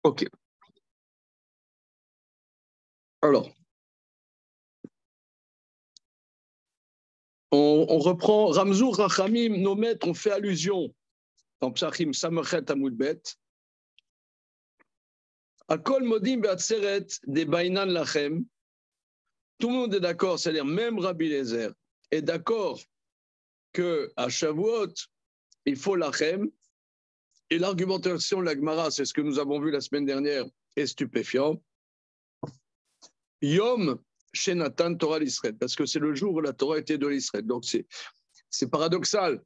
Ok. Alors, on reprend Ramzour Rachamim, nos maîtres ont fait allusion dans Psachim Samachet Amoudbet. Akol Modim Beatzeret de Bainan Lachem. Tout le monde est d'accord, c'est-à-dire même Rabbi Eliezer est d'accord qu'à Shavuot, il faut Lachem. Et l'argumentation de la Gemara, c'est ce que nous avons vu la semaine dernière, est stupéfiant. Yom Shenatan Torah l'Israël, parce que c'est le jour où la Torah a été donnée à l'Israël. Donc c'est paradoxal,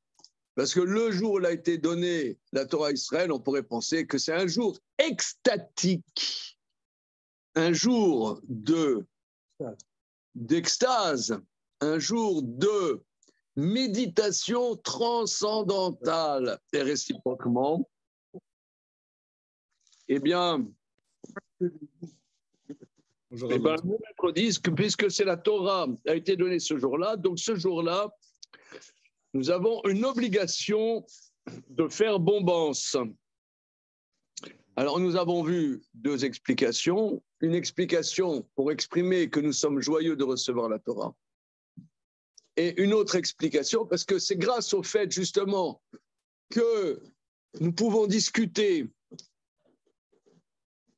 parce que le jour où a été donnée la Torah à Israël, on pourrait penser que c'est un jour extatique, un jour d'extase, un jour de méditation transcendantale. Et réciproquement, eh bien, les maîtres disent que puisque c'est la Torah a été donnée ce jour-là, donc ce jour-là, nous avons une obligation de faire bombance. Alors nous avons vu deux explications. Une explication pour exprimer que nous sommes joyeux de recevoir la Torah. Et une autre explication, parce que c'est grâce au fait justement que nous pouvons discuter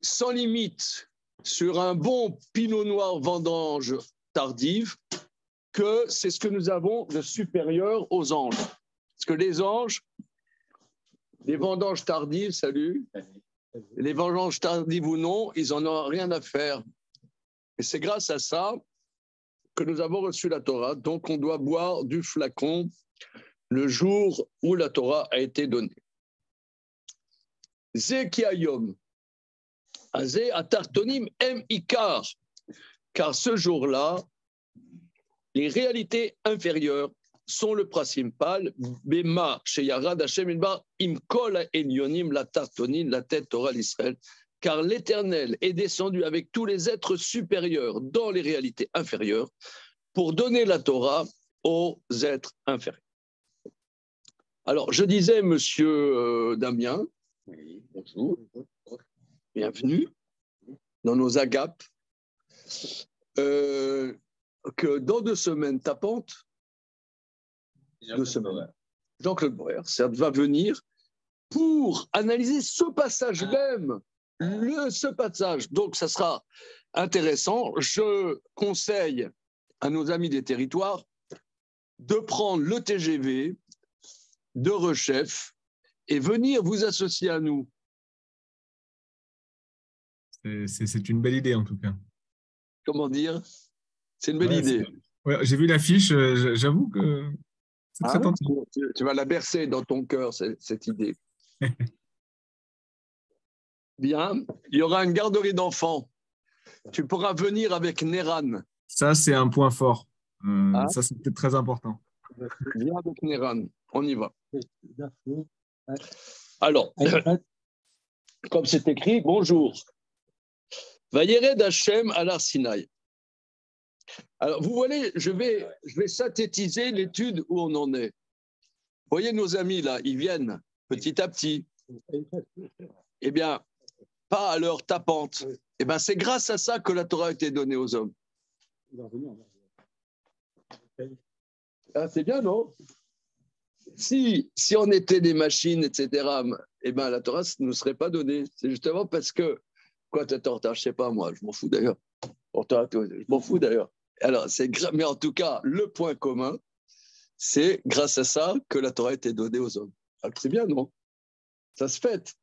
sans limite sur un bon pinot noir vendange tardive, que c'est ce que nous avons de supérieur aux anges. Parce que les anges, les vendanges tardives, salut, les vendanges tardives ou non, ils n'en ont rien à faire. Et c'est grâce à ça que nous avons reçu la Torah. Donc on doit boire du flacon le jour où la Torah a été donnée. Zekiayom. Azé atartonim em ikar, car ce jour-là, les réalités inférieures sont le principal. Bema sheyarad Hashem ilbar imkol elyonim la tartonim la tête Torah l'Israël, car l'Éternel est descendu avec tous les êtres supérieurs dans les réalités inférieures pour donner la Torah aux êtres inférieurs. Alors, je disais, monsieur Damien, oui, bonjour. Bienvenue dans nos agapes, que dans 2 semaines tapantes, 2 semaines, Jean-Claude Boer, ça va venir pour analyser ce passage même, ce passage. Donc, ça sera intéressant. Je conseille à nos amis des territoires de prendre le TGV de Rechef et venir vous associer à nous. C'est une belle idée, en tout cas. Comment dire? C'est une belle idée. Ouais, j'ai vu l'affiche, j'avoue que c'est très tentant. Tu vas la bercer dans ton cœur, cette idée. Bien, il y aura une garderie d'enfants. Tu pourras venir avec Neran. Ça, c'est un point fort. Ça, c'est peut-être très important. Viens avec Neran, on y va. Alors, comme c'est écrit, bonjour. Vayered Hashem alar Sinaï. Alors, vous voyez, je vais synthétiser l'étude où on en est. Vous voyez nos amis là, ils viennent petit à petit. Eh bien, pas à l'heure tapante. Eh bien, c'est grâce à ça que la Torah a été donnée aux hommes. Ah, c'est bien, non? Si on était des machines, etc., eh bien, la Torah ne nous serait pas donnée. C'est justement parce que, quoi, t'es en retard, je ne sais pas, moi, je m'en fous d'ailleurs. Je m'en fous d'ailleurs. Alors, mais en tout cas, le point commun, c'est grâce à ça que la Torah a été donnée aux hommes. Alors, c'est bien, non? Ça se fête.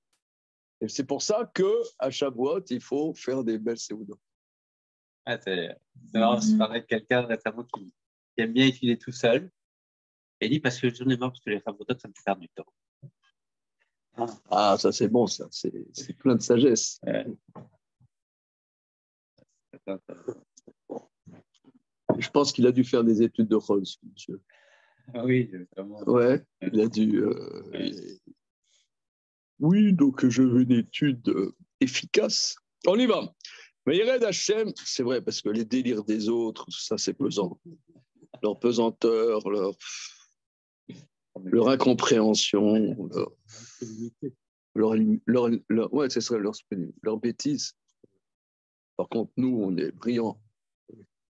Et c'est pour ça qu'à Shavuot, il faut faire des belles séoudos. Ah, c'est marrant, je parlais de quelqu'un récemment qui aime bien étudier tout seul. Et il dit parce que j'en ai marre, parce que les Shavuot, ça me fait perdre du temps. Ah, ça c'est bon, ça. C'est plein de sagesse. Je pense qu'il a dû faire des études de Rolls, monsieur. Ah oui, vraiment. Ouais, il a dû. Oui, donc je veux une étude efficace. On y va. Mais Yered Hashem, c'est vrai, parce que les délires des autres, ça c'est pesant. Leur pesanteur, leur incompréhension. ouais, ce serait leur spleen, leur bêtise. Par contre, nous, on est brillants.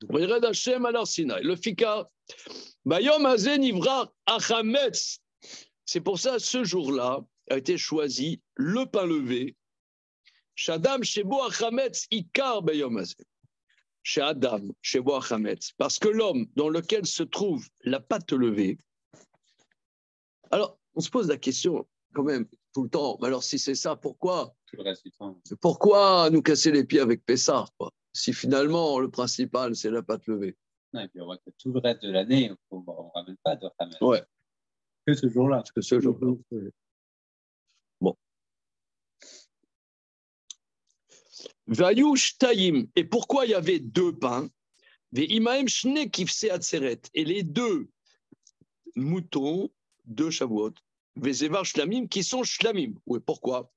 Vired Hashem alors Sinaï. Le Fika, Bayom Hazen Ivra Achametz. C'est pour ça, ce jour-là, a été choisi le pain levé. Shadam Shebo Achametz Ikar Bayom Hazen. Chez Adam, chez Boachametz, parce que l'homme dans lequel se trouve la pâte levée. Alors, on se pose la question, quand même, tout le temps. Alors, si c'est ça, pourquoi nous casser les pieds avec Pessah, quoi, si finalement, le principal, c'est la pâte levée? Non, et puis on voit que tout le reste de l'année, on ne ramène pas de Hametz. Ouais. Que ce jour-là. Que ce jour-là. Bon. Vayush Taïm. Et pourquoi il y avait deux pains? Veimaem Shne Kifse Atzeret. Et les deux moutons de Shavuot. Vezevar Shlamim qui sont Shlamim. Oui, pourquoi?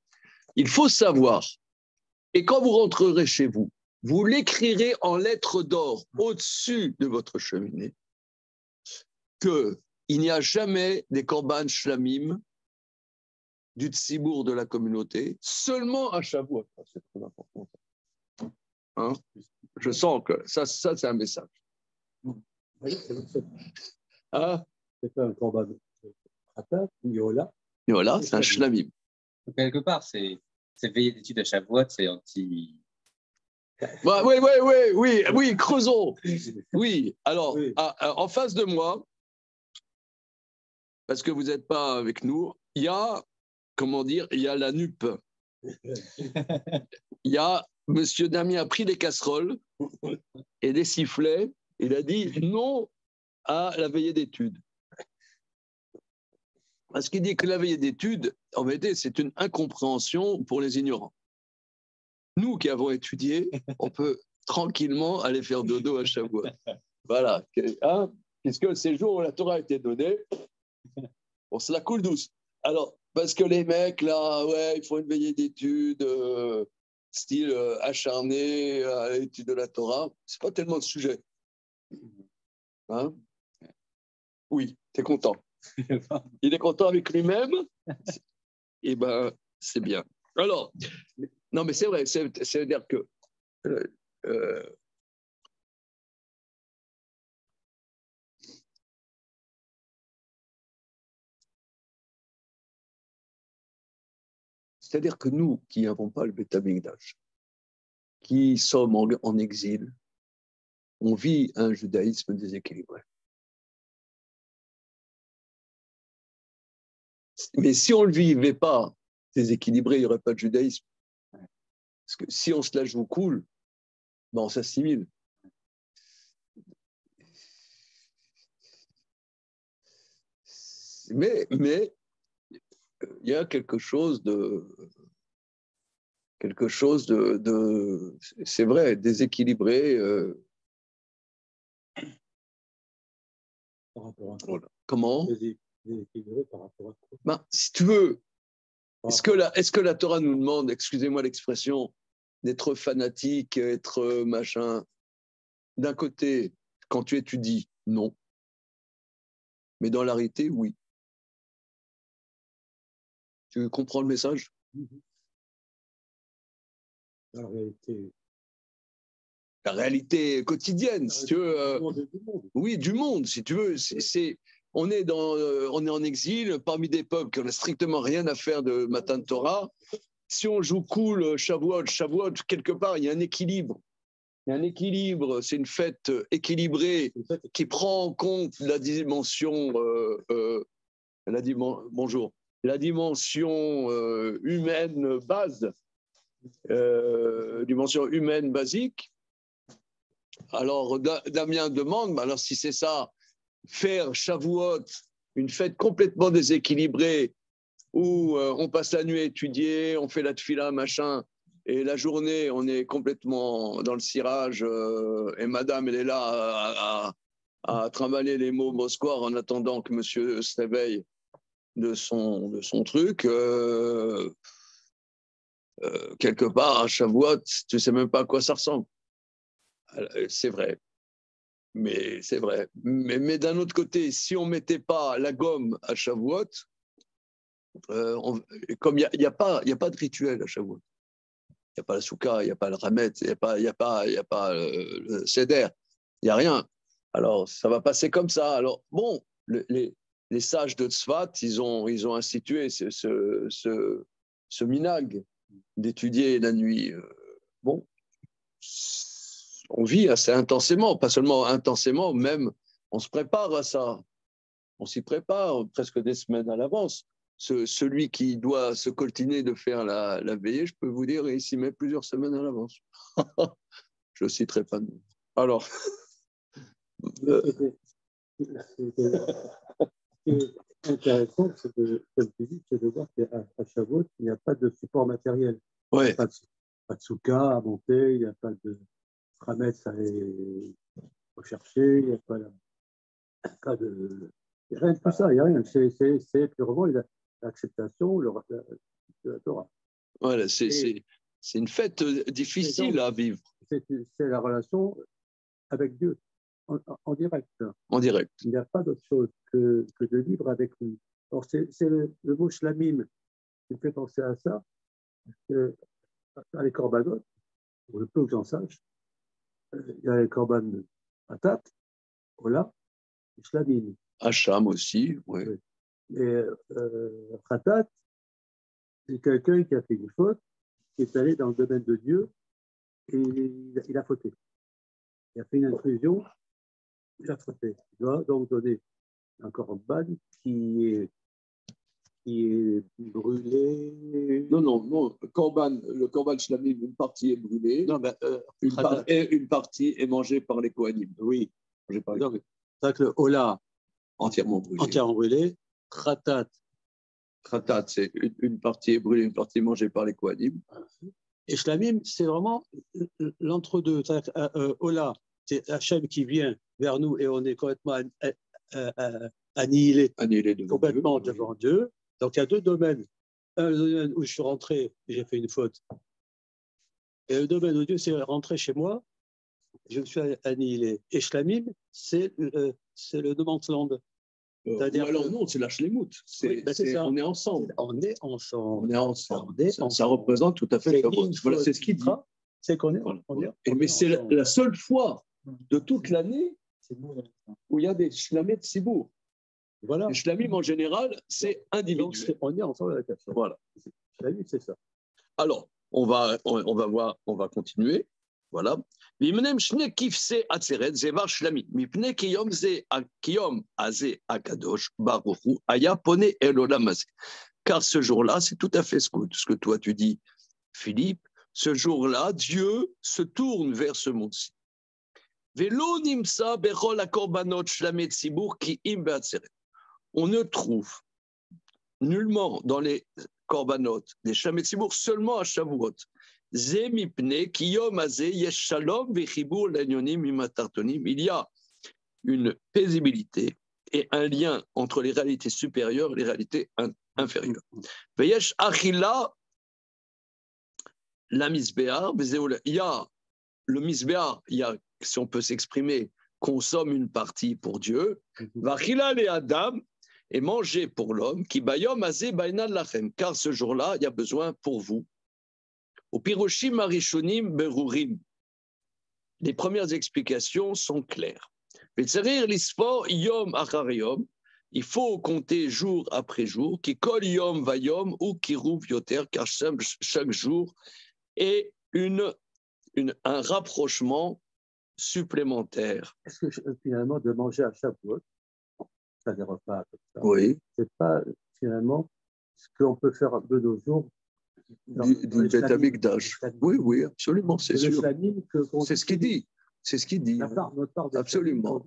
Il faut savoir, et quand vous rentrerez chez vous, vous l'écrirez en lettres d'or au-dessus de votre cheminée, qu'il n'y a jamais des korban Shlamim du tsibour de la communauté, seulement à Shavuot. C'est très important. Hein? Je sens que ça c'est un message. Hein? C'est pas un korban. Yola, c'est un shlamim. Quelque part, c'est veiller d'études à Shavuot, c'est anti. Oui, creusons. Oui, alors, oui. en face de moi, parce que vous n'êtes pas avec nous, il y a, il y a la NUP. Il y a Monsieur Damien a pris des casseroles et des sifflets. Il a dit non à la veillée d'études. Parce qu'il dit que la veillée d'études, en vérité, c'est une incompréhension pour les ignorants. Nous qui avons étudié, on peut tranquillement aller faire dodo à Shavuot. Voilà. Hein, puisque ces jours où la Torah a été donnée, on se la coule douce. Alors, parce que les mecs, là, ouais, ils font une veillée d'études, style acharné à l'étude de la Torah, c'est pas tellement le sujet. Hein? Oui, t'es content. Il est content avec lui-même. Eh ben, c'est bien. Alors, non, mais c'est vrai, c'est-à-dire que c'est-à-dire que nous qui n'avons pas le Beth Amikdash, qui sommes en exil, on vit un judaïsme déséquilibré. Mais si on ne le vivait pas déséquilibré, il n'y aurait pas de judaïsme. Parce que si on se la joue cool, ben on s'assimile. Mais il y a quelque chose de c'est vrai, déséquilibré. par rapport à Voilà. Comment? déséquilibré par rapport à quoi? Ben, si tu veux, est-ce que la Torah nous demande, excusez-moi l'expression, d'être fanatique, être machin? D'un côté, quand tu étudies, non. Mais dans la réalité, oui. Tu comprends le message? La réalité quotidienne, si tu veux. Oui, du monde, si tu veux. On est en exil parmi des peuples qui n'ont strictement rien à faire de Matan Torah. Si on joue cool, Shavuot, quelque part, il y a un équilibre. Il y a un équilibre, c'est une fête équilibrée qui prend en compte la dimension, la dimension humaine base, dimension humaine basique. Alors, Damien demande, alors si c'est ça, faire Shavuot, une fête complètement déséquilibrée, où on passe la nuit à étudier, on fait la tefila, machin, et la journée, on est complètement dans le cirage, et madame, elle est là à trimballer les mots moscoirs en attendant que monsieur se réveille de son truc. Quelque part, à Shavuot, tu ne sais même pas à quoi ça ressemble. C'est vrai. Mais c'est vrai. Mais d'un autre côté, si on ne mettait pas la gomme à Shavuot, comme il n'y a pas de rituel à Shavuot. Il n'y a pas la soukha, il n'y a pas le ramet, il n'y a pas le seder, il n'y a rien. Alors, ça va passer comme ça. Alors, bon, les sages de Tzfat, ils ont institué ce minag d'étudier la nuit. Bon, on vit assez intensément, pas seulement intensément, même on se prépare à ça. On s'y prépare presque des semaines à l'avance. Celui qui doit se coltiner de faire la veillée, je peux vous dire, il s'y met plusieurs semaines à l'avance. Je ne citerai pas de nom. Alors, Ce qui est intéressant, c'est que, comme tu dis, c'est de voir qu'à Shavuot, il n'y a pas de support matériel. Il n'y ouais, a pas de soukha à monter, il n'y a pas de ramettre à aller rechercher, il n'y a pas de. Il n'y a rien de tout ça, il n'y a rien. C'est purement l'acceptation de la Torah. voilà, c'est une fête difficile à vivre C'est la relation avec Dieu, en direct. en direct. Il n'y a pas d'autre chose que de vivre avec lui. Alors, c'est le mot shlamim qui me fait penser à ça, à les corbanotes, pour le peu que j'en sache, il y a les corbanes patat, voilà, et shlamim. Hacham aussi, oui. Et patat, c'est quelqu'un qui a fait une faute, qui est allé dans le domaine de Dieu, et il a fauté. Il a fait une intrusion, il a fauté. Il doit donc donner un corban qui est brûlé. Non. Le korban shlamim, une partie est brûlée, Non, ben, une partie est mangée par les Kohanim. oui. Mangée par les Donc, c'est que le hola entièrement brûlé. entièrement brûlé, khatat. Khatat, c'est une partie est brûlée, une partie est mangée par les Kohanim. Et shlamim, c'est vraiment l'entre-deux. Hola, c'est Hachem qui vient vers nous et on est complètement annihilé complètement devant Dieu. Donc il y a deux domaines. Un domaine où je suis rentré et j'ai fait une faute. Et le domaine où Dieu s'est rentré chez moi, je me suis annihilé. Et shlamim, c'est le no man's land. Alors non, c'est la shlemut. C'est ça. On est ensemble. On est ensemble. Ça représente tout à fait le voilà, c'est ce qu'il dit. C'est qu'on est, Mais c'est la seule fois de toute l'année où il y a des shlamim tzibour. Voilà. Les shlamim, en général, c'est individuel. On est ensemble avec la chose. Voilà. Shlamim, c'est ça. Alors, on va voir, on va continuer. Voilà. Car ce jour-là, c'est tout à fait ce que toi tu dis, Philippe. Ce jour-là, Dieu se tourne vers ce monde-ci. On ne trouve nullement dans les korbanot des Shamet Tzibour seulement à Shavuot. Il y a une paisibilité et un lien entre les réalités supérieures et les réalités inférieures. Il y a le misbéar, si on peut s'exprimer, consomme une partie pour Dieu. Et Adam et manger pour l'homme, car ce jour-là, il y a besoin pour vous. Au Piroshim Arishonim Berurim, les premières explications sont claires. Il faut compter jour après jour, qui kol yom vayom ou qui rouv yoter, car chaque jour est un rapprochement supplémentaire. Est-ce que finalement de manger à Shavuot, ça des repas comme ça, oui, c'est pas finalement ce qu'on peut faire de nos jours du Beth Amikdash. Oui, absolument, c'est sûr. C'est ce qu'il dit. C'est ce qu'il dit. Notre part absolument.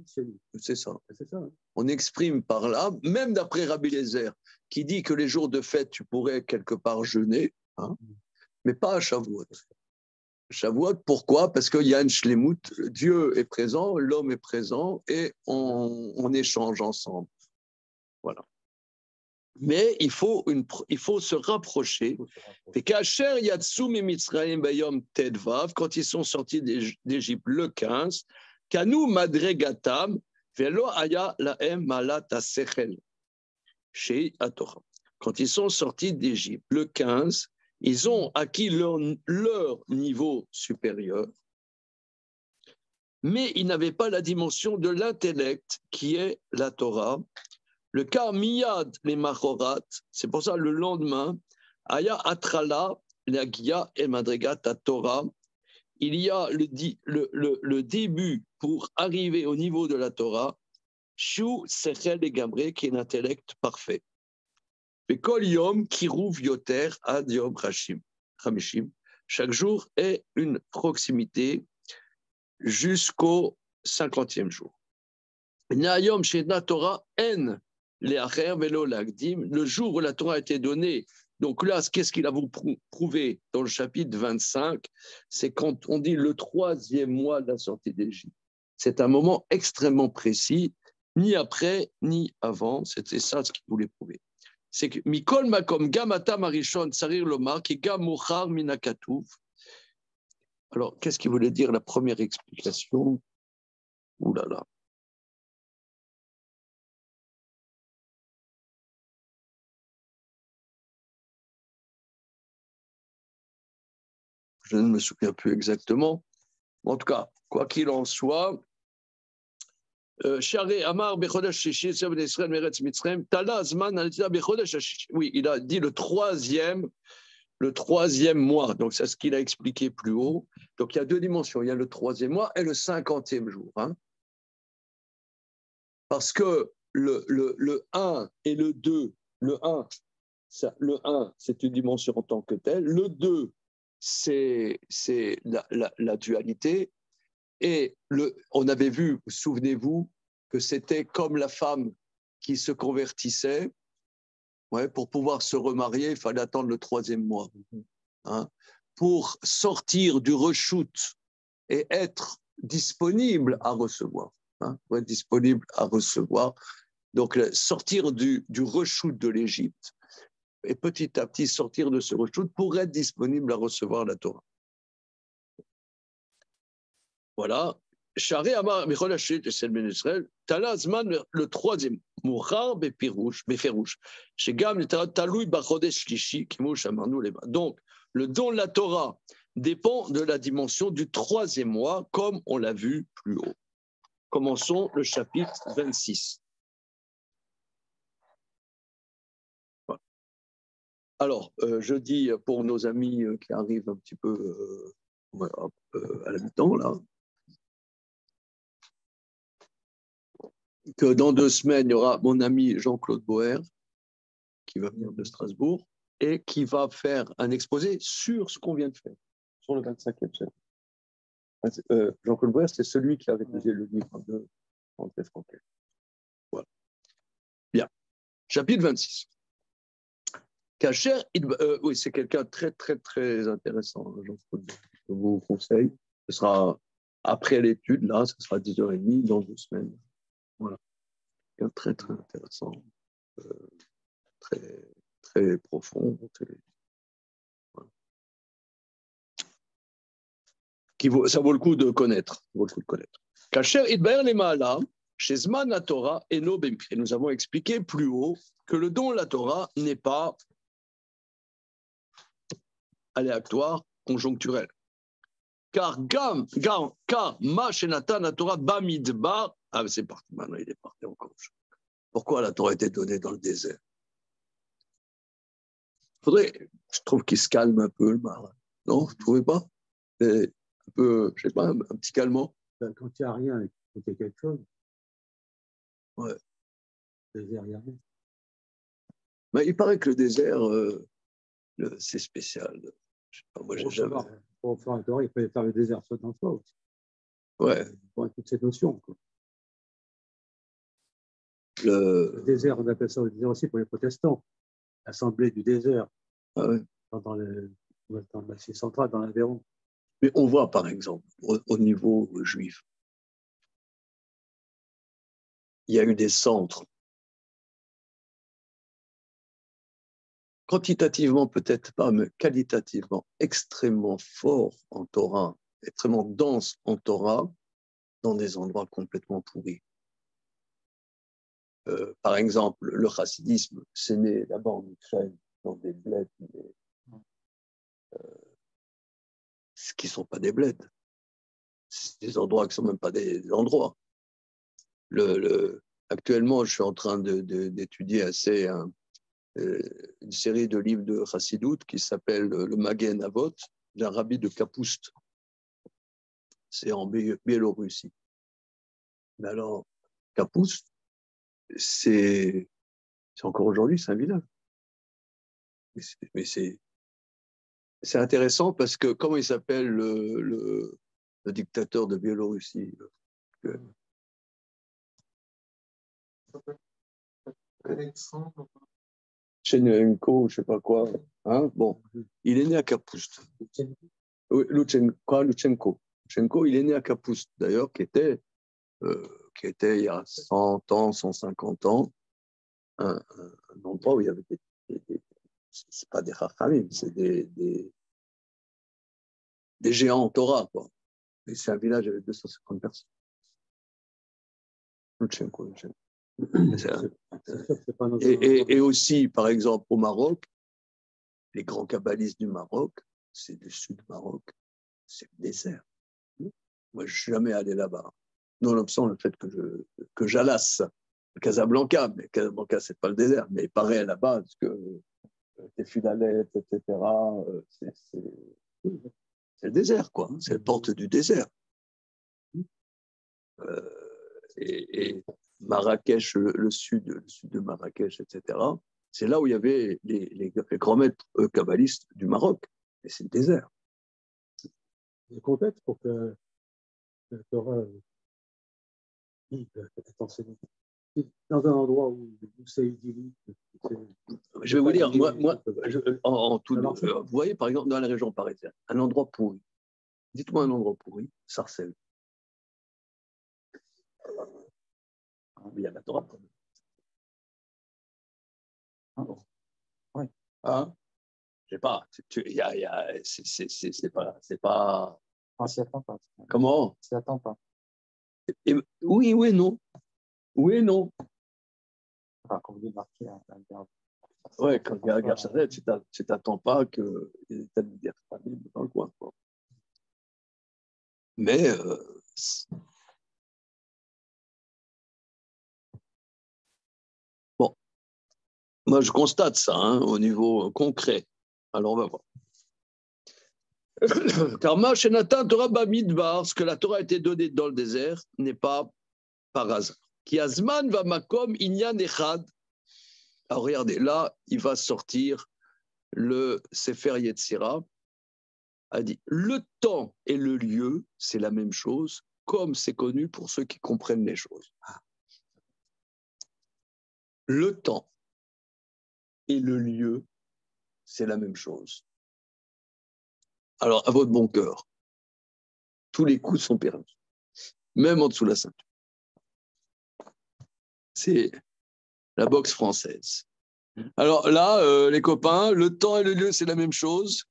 C'est ça. Hein. On exprime par là, même d'après Rabbi Lézer, qui dit que les jours de fête, tu pourrais quelque part jeûner, hein, mais pas à Shavuot. Shavuot, pourquoi? Parce qu'il y a une shlemut, Dieu est présent, l'homme est présent, et on échange ensemble. Voilà. Mais il faut se rapprocher. Quand ils sont sortis d'Égypte le 15, Kanu madregatam velo aya laem malat asechel chez Atorah. quand ils sont sortis d'Égypte, le 15, ils ont acquis leur niveau supérieur, mais ils n'avaient pas la dimension de l'intellect qui est la Torah. Le cas miyad les machorat, c'est pour ça le lendemain, aya atrala la gia et madrigat Torah, il y a le début pour arriver au niveau de la Torah, shu sechel et gabré, qui est un intellect parfait. Et kol yom kiruv yoter ad yom chamishim, chaque jour est une proximité jusqu'au 50e jour. Nayom shena Torah en le'acher velo lagdim, le jour où la Torah a été donnée. Donc là, qu'est-ce qu'il a vous prouvé dans le chapitre 25? C'est quand on dit le 3e mois de la sortie d'Égypte. C'est un moment extrêmement précis, ni après, ni avant. C'était ça ce qu'il voulait prouver. C'est que Mikol Makom Gamata Marishon Sarir Lomar qui Gamochar Minakatouf. Alors, qu'est-ce qu'il voulait dire la première explication? Ouh là là. Je ne me souviens plus exactement. En tout cas, quoi qu'il en soit, oui, il a dit le troisième mois. Donc, c'est ce qu'il a expliqué plus haut. Donc, il y a deux dimensions. Il y a le 3e mois et le 50e jour. Hein. Parce que le 1 et le 2, le 1, c'est une dimension en tant que telle. Le 2, c'est la dualité. Et on avait vu, souvenez-vous, que c'était comme la femme qui se convertissait. Ouais, pour pouvoir se remarier, il fallait attendre le 3e mois. Hein, pour sortir du reshoot et être disponible à recevoir. Hein, pour être disponible à recevoir. Donc, sortir du reshoot de l'Égypte et petit à petit sortir de ce reshoot pour être disponible à recevoir la Torah. Voilà. Charé Amar Michol Hachit et Sel Ben Israël, Tala Zman, le 3e, Mouchar Befirouche, chez Gam, Taloui Bachodesh Shlishi, Kimouch Amarnou Leba. Donc, le don de la Torah dépend de la dimension du 3e mois, comme on l'a vu plus haut. Commençons le chapitre 26. Voilà. Alors, je dis pour nos amis qui arrivent un petit peu à la mi-temps, là, que dans 2 semaines, il y aura mon ami Jean-Claude Boer qui va venir de Strasbourg et qui va faire un exposé sur ce qu'on vient de faire, sur le 25e siècle. Jean-Claude Boer, c'est celui qui a rédigé le livre de André Franquet. Voilà. Bien. Chapitre 26. Kacher, oui, c'est quelqu'un de très, très, très intéressant, Jean-Claude. Je vous conseille. Ce sera après l'étude, là, ce sera 10h30 dans 2 semaines. Voilà. Très, très intéressant, très, très profond. Voilà. Ça vaut le coup de connaître. Kacher Idbaer les Maala, chez Zman la Torah et no Bemkri. Nous avons expliqué plus haut que le don de la Torah n'est pas aléatoire, conjoncturel. Car ma shenatan la Torah bamidbar. Ah, c'est parti, maintenant il est parti encore. Pourquoi la Torah a été donnée dans le désert? Je trouve qu'il se calme un peu le marin. Non, vous ne trouvez pas? Un peu, je ne sais pas, un petit calmant. Quand il n'y a rien et qu'il y a quelque chose, ouais. Le désert, il n'y a rien. Mais il paraît que le désert, c'est spécial. Je sais pas, moi, j'ai jamais. Pour faire la Torah, il fallait faire le désert soit dans soi aussi. Ouais. Pour toute cette notion. Quoi. Le désert, on appelle ça le désert aussi pour les protestants. L'assemblée du désert. Ah ouais. Dans le Massif central, dans l'Aveyron. Mais on voit, par exemple, au niveau juif, il y a eu des centres quantitativement peut-être pas, mais qualitativement extrêmement forts en Torah, extrêmement denses en Torah, dans des endroits complètement pourris. par exemple, le chassidisme, c'est né là-bas en Ukraine, dans des bleds, qui ne sont pas des bleds. C'est des endroits qui ne sont même pas des endroits. Actuellement, je suis en train d'étudier une série de livres de Chassidoute qui s'appelle le Magen Avot, d'un rabbi de Kapoust. C'est en Biélorussie. Mais alors, Kapoust, c'est encore aujourd'hui, c'est un village. Mais c'est intéressant parce que, comment il s'appelle le dictateur de Biélorussie? Tchenko, je ne sais pas quoi. Hein? Bon, il est né à Kapoust. Oui, Lutchenko. Lutchenko, il est né à Kapoust, d'ailleurs, qui était il y a 100 ans, 150 ans, un endroit où il y avait c'est pas des rachamim, c'est des géants en Torah, quoi. Et c'est un village avec 250 personnes. Lutchenko. Et aussi, par exemple, au Maroc, les grands kabbalistes du Maroc, c'est du sud du Maroc, c'est le désert. Moi, je ne suis jamais allé là-bas. Nonobstant le fait que j'alasse Casablanca, mais Casablanca, ce n'est pas le désert, mais il paraît là-bas que les Fulalettes, etc., c'est le désert, quoi. C'est la porte du désert. Et Marrakech, le sud de Marrakech, etc., c'est là où il y avait les grands maîtres kabbalistes du Maroc. Et c'est le désert. Le contexte pour que le Torah est enseigné. Dans un endroit où c'est idyllique. Je vais vous dire, moi vous voyez, par exemple, dans la région parisienne, un endroit pourri. Dites-moi un endroit pourri, Sarcelles. Il y a la Torah. Oui. Hein? Je sais pas. C'est pas. On s'y attend pas. Comment? On s'y attend pas. Oui, oui, non. Oui, non. Enfin, quand vous démarquez un verbe. Oui, quand il y a la guerre Sarcelles, tu t'attends pas que les États de guerre dans le coin. Quoi. Mais bon, moi je constate ça au niveau concret. Alors on va voir. Car Mashenatan Torah Bamidbar, ce que la Torah a été donnée dans le désert, n'est pas par hasard. Qui Azman va makom inyan echad. Alors regardez, là, il va sortir le Sefer Yetzira. A dit le temps et le lieu, c'est la même chose, comme c'est connu pour ceux qui comprennent les choses. Le temps et le lieu, c'est la même chose. Alors, à votre bon cœur, tous les coups sont permis, même en dessous de la ceinture. C'est la boxe française. Alors là, les copains, le temps et le lieu, c'est la même chose.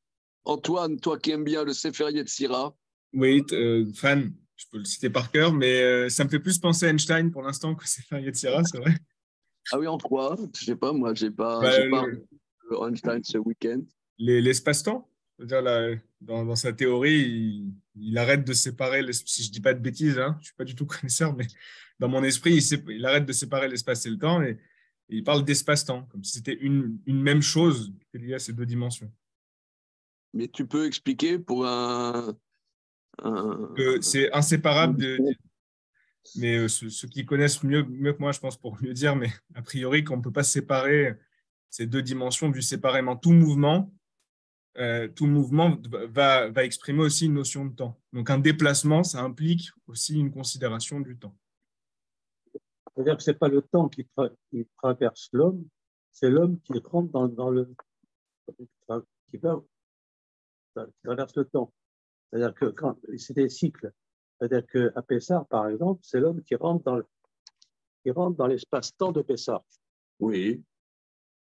Antoine, toi qui aimes bien le Sefer Yetzira. Oui, fan, je peux le citer par cœur, mais ça me fait plus penser à Einstein pour l'instant que Sefer Yetzira, c'est vrai. Ah oui, en quoi? Je sais pas, moi, j'ai pas Einstein ce week-end. L'espace-temps, c'est-à-dire dans sa théorie, il arrête de séparer, si je dis pas de bêtises, hein, je suis pas du tout connaisseur, mais dans mon esprit, il arrête de séparer l'espace et le temps et il parle d'espace-temps, comme si c'était une même chose qu'il y a ces deux dimensions. Mais tu peux expliquer pour c'est inséparable mais ceux qui connaissent mieux que moi, je pense, pour mieux dire, mais a priori, qu'on ne peut pas séparer ces deux dimensions vues séparément. Tout mouvement va exprimer aussi une notion de temps. Donc, un déplacement, ça implique aussi une considération du temps. C'est-à-dire que ce n'est pas le temps qui traverse l'homme, c'est l'homme qui rentre dans le. qui traverse le temps. C'est-à-dire que c'est des cycles. C'est-à-dire qu'à Pessah, par exemple, c'est l'homme qui rentre dans l'espace-temps de Pessah. Oui.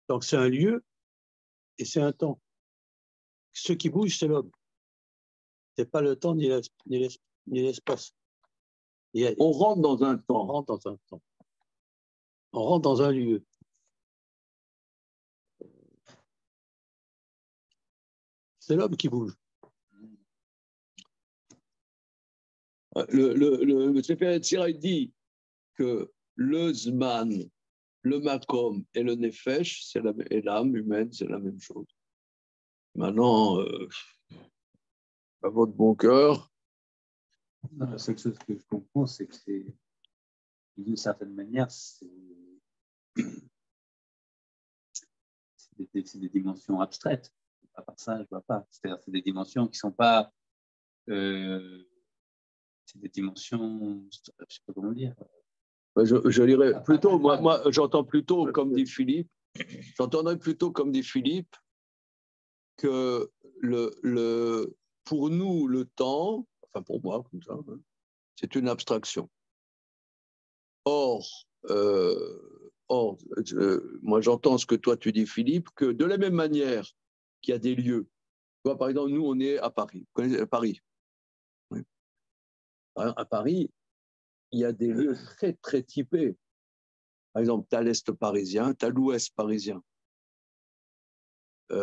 Donc c'est un lieu et c'est un temps. Ce qui bouge, c'est l'homme. Ce n'est pas le temps ni l'espace. On rentre dans un temps. On rentre dans un temps. On rentre dans un lieu. C'est l'homme qui bouge. Le Sefer Yetzirah dit que le Zman, le Makom et le Nefesh, et l'âme humaine, c'est la même chose. Maintenant, à votre bon cœur. La seule chose que je comprends, c'est que c'est, d'une certaine manière, c'est des dimensions abstraites. À part ça, je ne vois pas. C'est-à-dire c'est des dimensions qui ne sont pas... c'est des dimensions... Je ne sais pas comment dire. Je lirais plutôt, moi j'entends plutôt, comme dit Philippe, j'entendrais plutôt, comme dit Philippe, que pour nous, le temps, enfin pour moi, comme ça, hein, c'est une abstraction. Or, moi j'entends ce que toi tu dis, Philippe, que de la même manière qu'il y a des lieux, tu vois, par exemple, nous on est à Paris, vous connaissez Paris, oui. À Paris, il y a des lieux très très typés. Par exemple, tu as l'Est parisien, tu as l'Ouest parisien. Il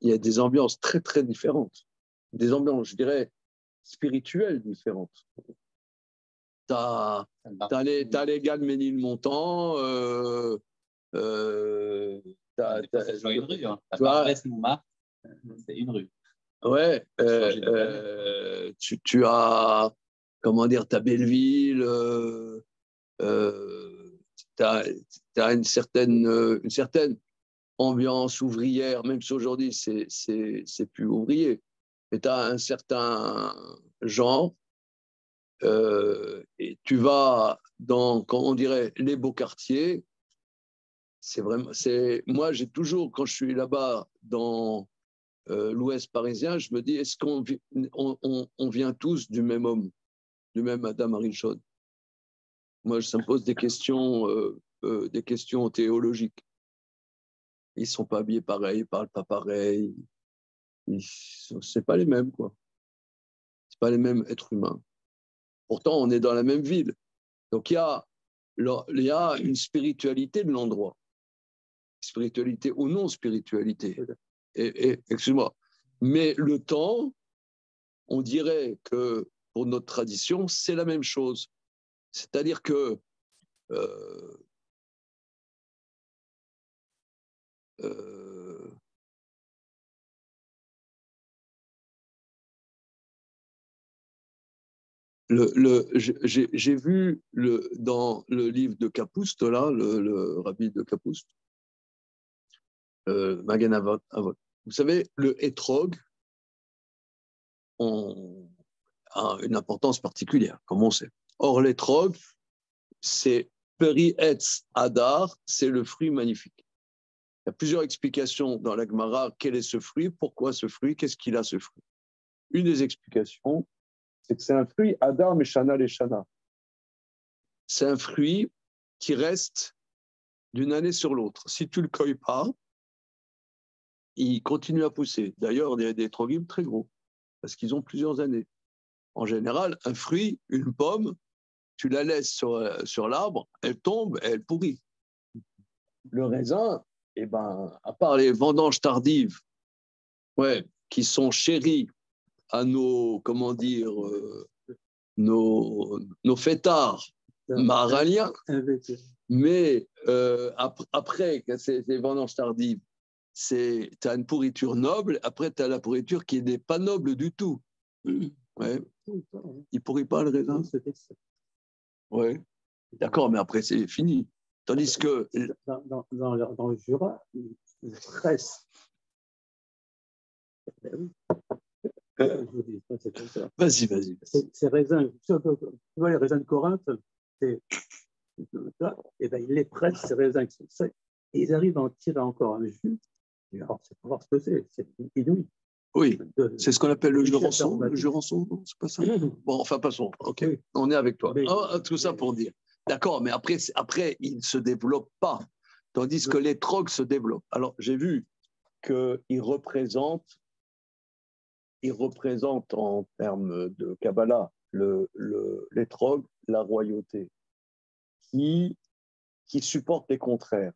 y a des ambiances très très différentes, des ambiances, je dirais, spirituelles différentes. Tu as les gars de Ménilmontant, c'est une rue. Hein. À Barbès, Montmartre, c'est une rue. Ouais, tu as, comment dire, tu as Belleville, tu as une certaine ambiance ouvrière, même si aujourd'hui c'est plus ouvrier, mais tu as un certain genre, et tu vas dans, comment on dirait, les beaux quartiers. C'est vraiment, moi j'ai toujours, quand je suis là-bas dans l'Ouest parisien, je me dis, est-ce qu'on vient tous du même homme, du même Adam Arishon? Moi, ça me pose des questions théologiques. Ils ne sont pas habillés pareil, ils ne parlent pas pareil. Ce n'est pas les mêmes, quoi. Ce pas les mêmes êtres humains. Pourtant, on est dans la même ville. Donc, il y a une spiritualité de l'endroit. Spiritualité ou non-spiritualité. Et excuse-moi. Mais le temps, on dirait que pour notre tradition, c'est la même chose. C'est-à-dire que j'ai vu dans le livre de Kapust, là, le rabbi de Kapust, Magen Avot. Vous savez, le hétrog a une importance particulière, comme on sait. Or, l'hétrog, c'est Peri Etz Hadar, c'est le fruit magnifique. Il y a plusieurs explications dans la Gemara. Quel est ce fruit? Pourquoi ce fruit? Qu'est-ce qu'il a, ce fruit? Une des explications, c'est que c'est un fruit Hadar Meshana Leshana. C'est un fruit qui reste d'une année sur l'autre. Si tu ne le cueilles pas, il continue à pousser. D'ailleurs, il y a des trogim très gros, parce qu'ils ont plusieurs années. En général, un fruit, une pomme, tu la laisses sur l'arbre, elle tombe, elle pourrit. Le raisin, eh ben, à part les vendanges tardives, qui sont chéries à nos, comment dire, nos fêtards maraliens, mais après, ces vendanges tardives, tu as une pourriture noble, après tu as la pourriture qui n'est pas noble du tout. Ouais. Il ne pourrit pas le raisin. Oui, d'accord, mais après c'est fini. Tandis que. Dans le Jura, ils pressent. Vas-y. Ces raisins, tu vois les raisins de Corinthe, et ben, ils les pressent, ces raisins qui sont secs, et ils arrivent à en tirer encore un jus. Alors, c'est pour voir ce que c'est inouï. Oui, c'est ce qu'on appelle le jurançon. Le jurançon, non, c'est pas ça. Bon, enfin, passons. Ok, oui. On est avec toi. Tout ça pour dire. D'accord, mais après, il ne se développe pas, tandis que les trogs se développent. Alors, j'ai vu qu'ils représentent en termes de Kabbalah les trogs, la royauté, qui supporte les contraires.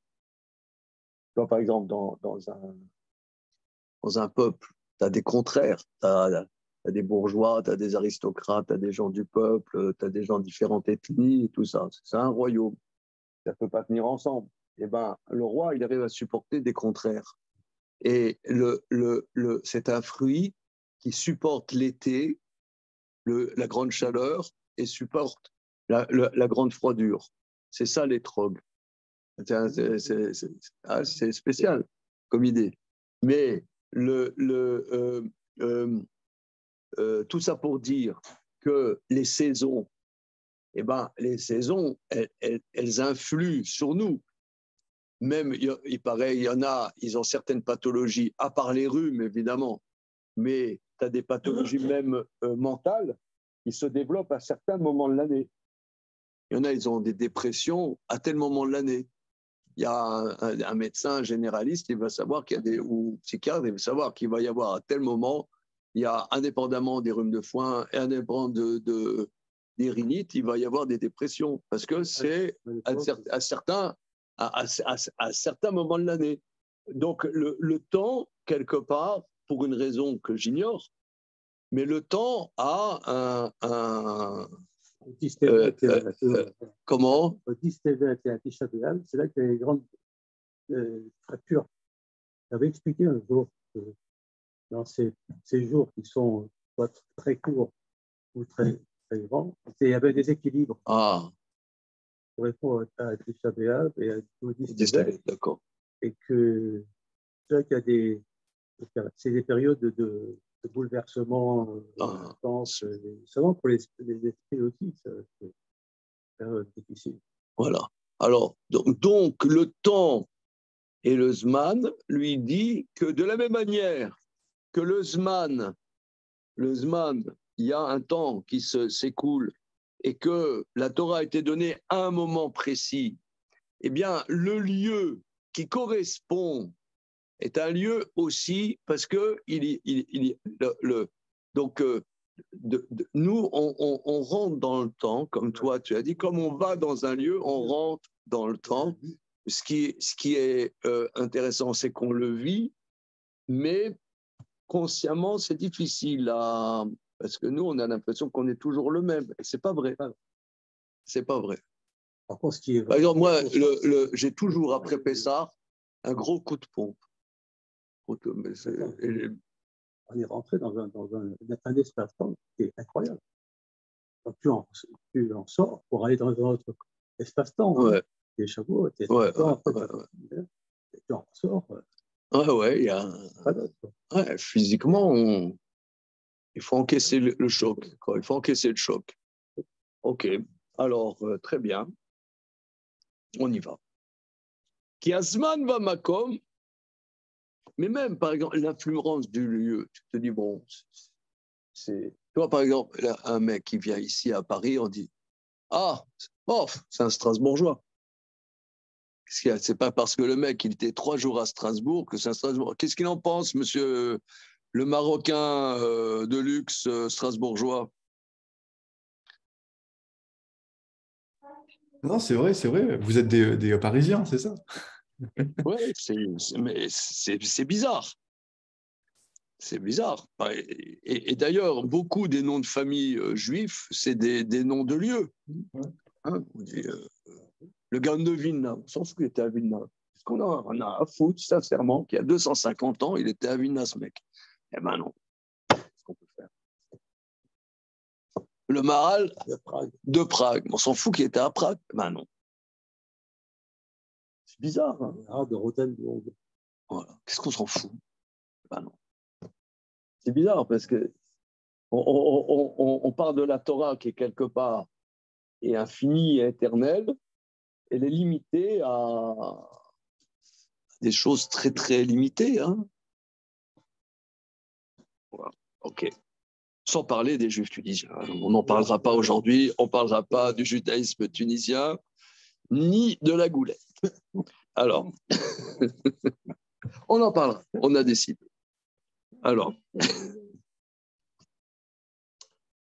Tu vois, par exemple, dans un peuple, tu as des contraires. Tu as des bourgeois, tu as des aristocrates, tu as des gens du peuple, tu as des gens de différentes ethnies et tout ça. C'est un royaume. Ça ne peut pas tenir ensemble. Eh ben, le roi, il arrive à supporter des contraires. Et c'est un fruit qui supporte l'été, la grande chaleur, et supporte la grande froidure. C'est ça l'étrog. C'est spécial comme idée. Mais tout ça pour dire que les saisons, eh ben, les saisons, elles influent sur nous. Même, il paraît, il y en a, ils ont certaines pathologies, à part les rhumes, évidemment, mais tu as des pathologies même mentales qui se développent à certains moments de l'année. Il y en a, ils ont des dépressions à tel moment de l'année. Il y a un médecin généraliste, il va savoir qu'il y a ou psychiatre, il va savoir qu'il va y avoir à tel moment, il y a indépendamment des rhumes de foin et indépendamment des rhinites, il va y avoir des dépressions parce que c'est à certains moments de l'année. Donc le temps, quelque part, pour une raison que j'ignore, mais le temps a comment au 10 Tevet et à Tisha B'Av, c'est là qu'il y a les grandes fractures. J'avais expliqué un jour que dans ces jours qui sont soit très courts ou très, très grands, il y avait des équilibres. Ah. Pour répondre à Tisha B'Av et au 10 Tevet. D'accord. Et que c'est là qu'il y a c'est des périodes de bouleversement intense, seulement pour les esprits aussi, c'est une période difficile. Voilà. Alors, donc le temps et le Zman lui dit que de la même manière que le Zman, il y a un temps qui s'écoule et que la Torah a été donnée à un moment précis, eh bien, le lieu qui correspond est un lieu aussi parce que nous, on rentre dans le temps, comme toi tu as dit, comme on va dans un lieu, on rentre dans le temps. Ce qui est intéressant, c'est qu'on le vit, mais consciemment, c'est difficile parce que nous, on a l'impression qu'on est toujours le même. Et c'est pas vrai. C'est pas vrai. Par contre, Par exemple, moi, j'ai toujours, après Pessah, un gros coup de pompe. On est rentré dans un espace-temps qui est incroyable. Donc, tu en sors pour aller dans un autre espace-temps. Ouais. Des chapeaux, tu en sors. Physiquement, il faut encaisser le choc. Il faut encaisser le choc. OK. Alors, très bien. On y va. Kiasman va makom. Mais même, par exemple, l'influence du lieu, tu te dis, bon, toi, par exemple, un mec qui vient ici à Paris, on dit, ah, bof, c'est un Strasbourgeois. C'est pas parce que le mec, il était 3 jours à Strasbourg que c'est un Strasbourgeois. Qu'est-ce qu'il en pense, monsieur le Marocain de luxe strasbourgeois? Non, c'est vrai. Vous êtes des Parisiens, c'est ça? Oui, mais c'est bizarre. C'est bizarre. Et d'ailleurs, beaucoup des noms de famille juifs, c'est des noms de lieux. Hein, on dit, le gars de Vilna, on s'en fout qu'il était à Vilna. Parce qu'on a à foutre, sincèrement, qu'il y a 250 ans, il était à Vilna, ce mec. Eh ben non. Qu'est-ce qu'on peut faire? Le Maharal de Prague. On s'en fout qu'il était à Prague. Eh ben non. C'est bizarre. Hein, de Rotenbourg. Voilà. Qu'est-ce qu'on s'en fout? Eh ben non. C'est bizarre parce que on part de la Torah qui est quelque part est infinie et éternelle. Elle est limitée à des choses très, très limitées. Hein. Voilà. OK. Sans parler des Juifs tunisiens. On n'en parlera pas aujourd'hui. On ne parlera pas du judaïsme tunisien, ni de la goulette. Alors, on en parlera. On a décidé. Alors,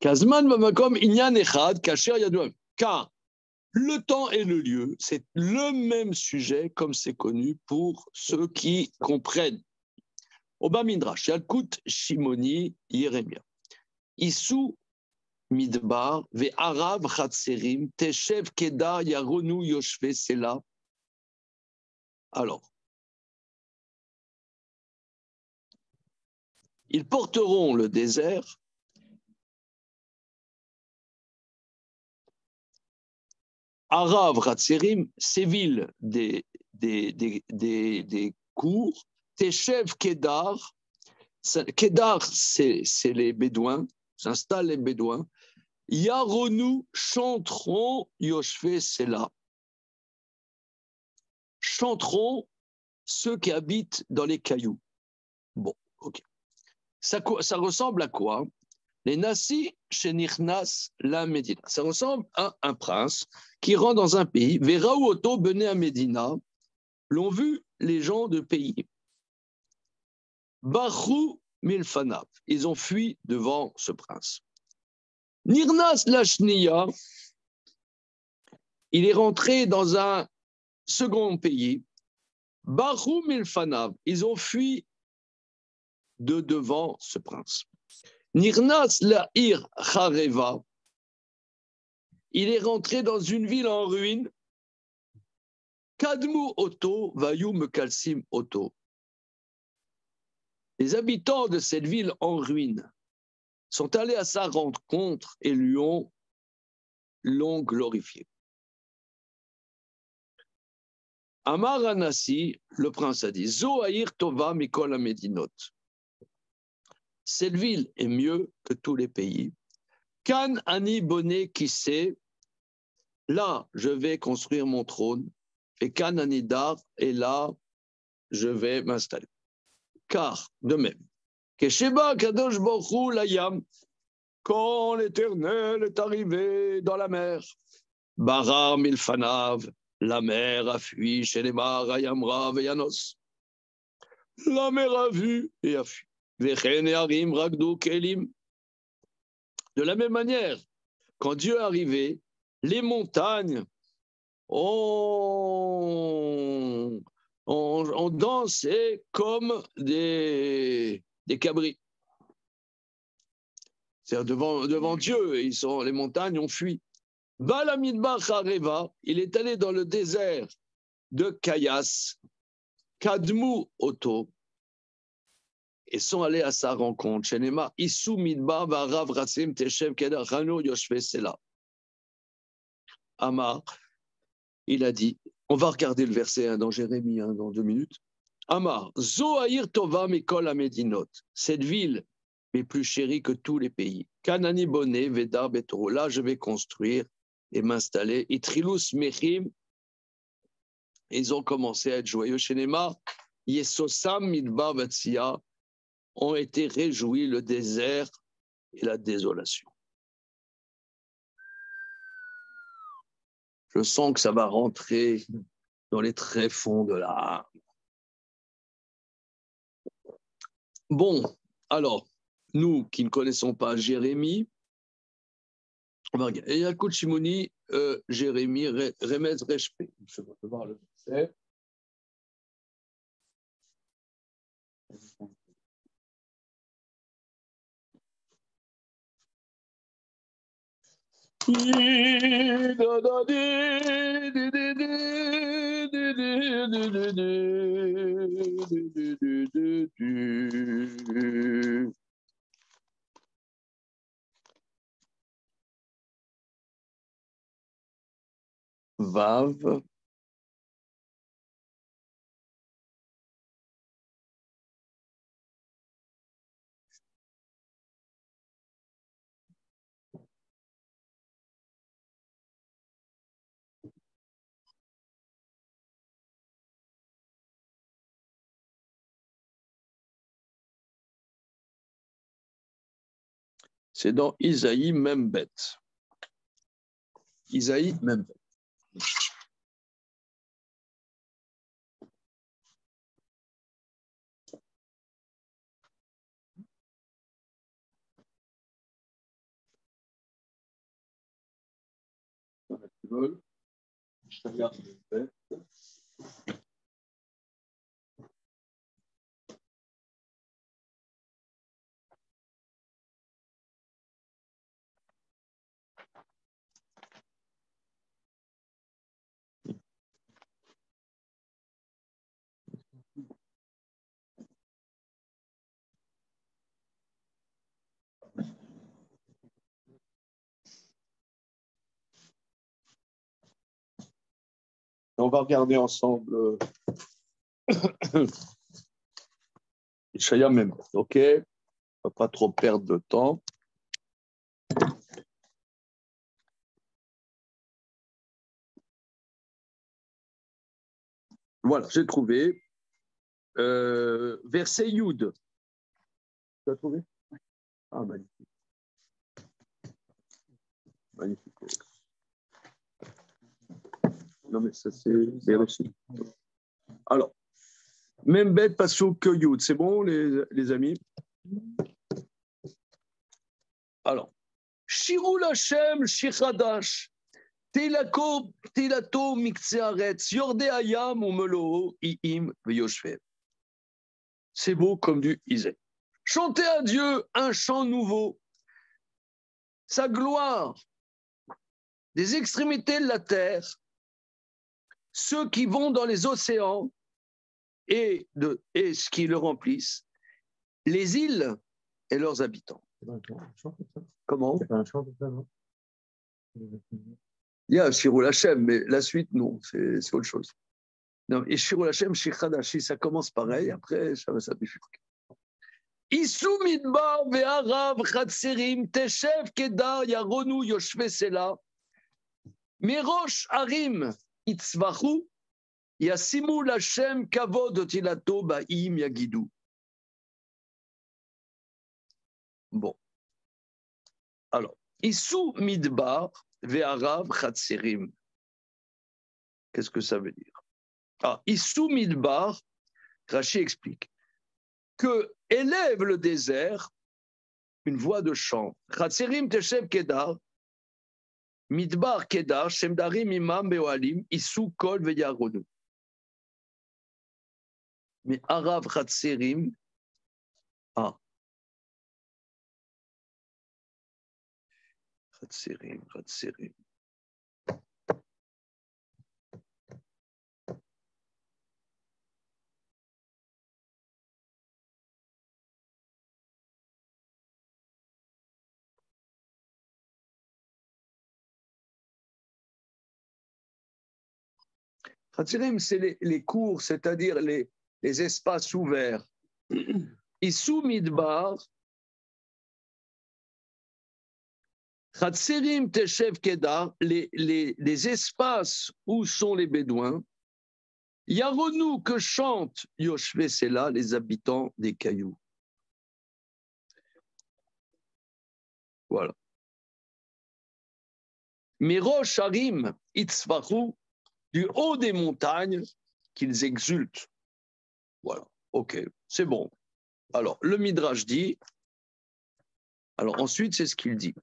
Kazman Mamakom Inyan Echad Kasher Yadouam. car le temps et le lieu, c'est le même sujet, comme c'est connu pour ceux qui comprennent. Oba Midrash, Yalkut Shimoni Yeremia. Issou Midbar, Ve Arav Chatserim, Teshev Kedar Yaronu Yoshve Sela. Alors, ils porteront le désert Arav Ratserim, ces villes des cours, Teshev Kedar, Kedar c'est les Bédouins, s'installent les Bédouins, Yaronu chanteront Yoshve Sela, chanteront ceux qui habitent dans les cailloux. Bon, ok. Ça ressemble à quoi? Les Nassi chez Nirnas la Médina. Ça ressemble à un prince qui rentre dans un pays. Veraou Oto Bené à Médina. L'ont vu les gens de pays. Bachou Milfanav. Ils ont fui devant ce prince. Nirnas la Shniya. Il est rentré dans un second pays. Bachou Milfanav. Ils ont fui de devant ce prince. Nirnas Lahir Chareva, il est rentré dans une ville en ruine. Kadmu Oto, Vayu Mekalsim Oto. Les habitants de cette ville en ruine sont allés à sa rencontre et l'ont glorifié. Amar Anassi, le prince a dit, Zohaïr Tova Mikol Amedinot. Cette ville est mieux que tous les pays. Kan Ani Boné qui sait, là je vais construire mon trône, et Kan Ani Dar, et là je vais m'installer. Car, de même, Kesheba Kadosh Baruch Layam, quand l'Éternel est arrivé dans la mer, Barar Milfanav, la mer a fui, Shenemar Ayamra Veyanos. La mer a vu et a fui. Vechen et Harim Ragdu Kelim. De la même manière, quand Dieu est arrivé, les montagnes ont dansé comme des cabris. C'est-à-dire devant Dieu, les montagnes ont fui. Balamidbar Hareva, il est allé dans le désert de Kayas, Kadmu Oto, et sont allés à sa rencontre. Shenema, Issou Midbar, Varav Ratsim, Teshev, Kedar, Chano, Yoshve, Sela. Amar, il a dit, on va regarder le verset dans Jérémie dans 2 minutes. Amar, Zohaïr Tova Mikol Amedinot, cette ville est plus chérie que tous les pays. Kanani Boné, Vedar Betoro, là je vais construire et m'installer. Itrilus Mechim, ils ont commencé à être joyeux. Shenema, Yesosam Midbar Vatsia, ont été réjouis le désert et la désolation. Je sens que ça va rentrer dans les tréfonds de l'âme. Bon, alors, nous qui ne connaissons pas Jérémie, on va regarder. Yalkut Shimoni, Jérémie, Remez Reshpe. Je vais voir le verset. Vav. C'est dans Isaïe Membet. Isaïe Membet. veulent. On va regarder ensemble Ishaya même. OK? On ne va pas trop perdre de temps. Voilà, j'ai trouvé. Verset Yud. Tu as trouvé? Ah, magnifique. Magnifique. Non, mais ça, c'est Bereshit. Alors, même bête pasuk que Yud. C'est bon, les amis? Alors, Shirul Hashem, Shiradash, Tilato Miktsearetz, Yorde Hayam, Umelo, Iim, Veyoshve. C'est beau comme du Isée. Chantez à Dieu un chant nouveau. Sa gloire des extrémités de la terre, ceux qui vont dans les océans et ce qui le remplissent, les îles et leurs habitants. Comment? C'est pas un chant, ça, non? Il y a Shirul Hashem, mais la suite, non, c'est autre chose. Non, et Shirul Hashem, Shichadashi, ça commence pareil, après, ça va bifurquer. Issou midbar ve'arav chatserim teshev kedar yaronu yoshve sela merosh arim itzvachu yasimu l'Hashem kavod tilato ba'im yagidu. Bon. Alors, Issou midbar ve'arav chatserim. Qu'est-ce que ça veut dire? Ah, Issou midbar, Rashi explique que élève le désert une voix de chant. Chatserim teshev kedar, midbar kedar, shemdarim imam beoalim, Issou kol ve'yaronu. Mais arav chatserim, ah. Chatserim. Chatserim, c'est les cours, c'est-à-dire les espaces ouverts. Issou midbar, Chatserim teshev kedar, les espaces où sont les Bédouins. Yaronu, que chantent Yoshve Sela, les habitants des cailloux. Voilà. Merosh Harim Itzvachu, du haut des montagnes, qu'ils exultent. Voilà, ok, c'est bon. Alors, le Midrash dit, alors ensuite, c'est ce qu'il dit.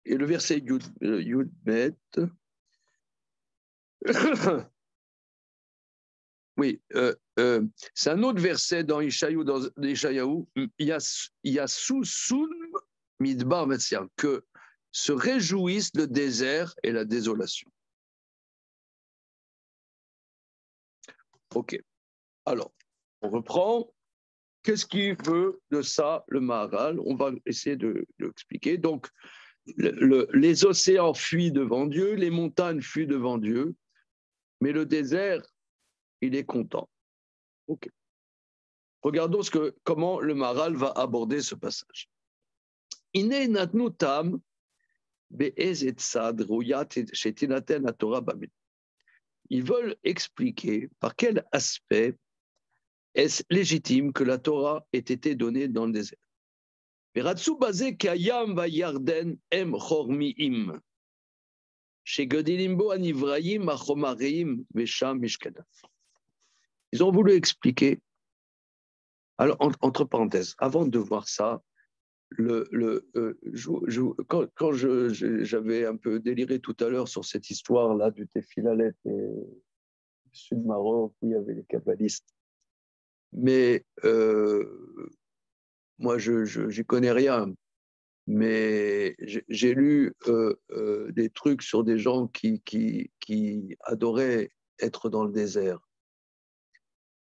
Et le verset Yud Bet. Oui, c'est un autre verset dans Ishayahu. Il y a sous Midbar Metsiam, que se réjouissent le désert et la désolation. Ok. Alors, on reprend. Qu'est-ce qu'il veut de ça, le Maharal? On va essayer de l'expliquer. Donc, les océans fuient devant Dieu, les montagnes fuient devant Dieu, mais le désert, il est content. Ok. Regardons comment le Maharal va aborder ce passage. Ils veulent expliquer par quel aspect est-ce légitime que la Torah ait été donnée dans le désert. Ils ont voulu expliquer, alors entre parenthèses, avant de voir ça, Quand j'avais un peu déliré tout à l'heure sur cette histoire-là du Téphilalet et du Sud Maroc, où il y avait les kabbalistes, mais moi, je n'y connais rien, mais j'ai lu des trucs sur des gens qui adoraient être dans le désert.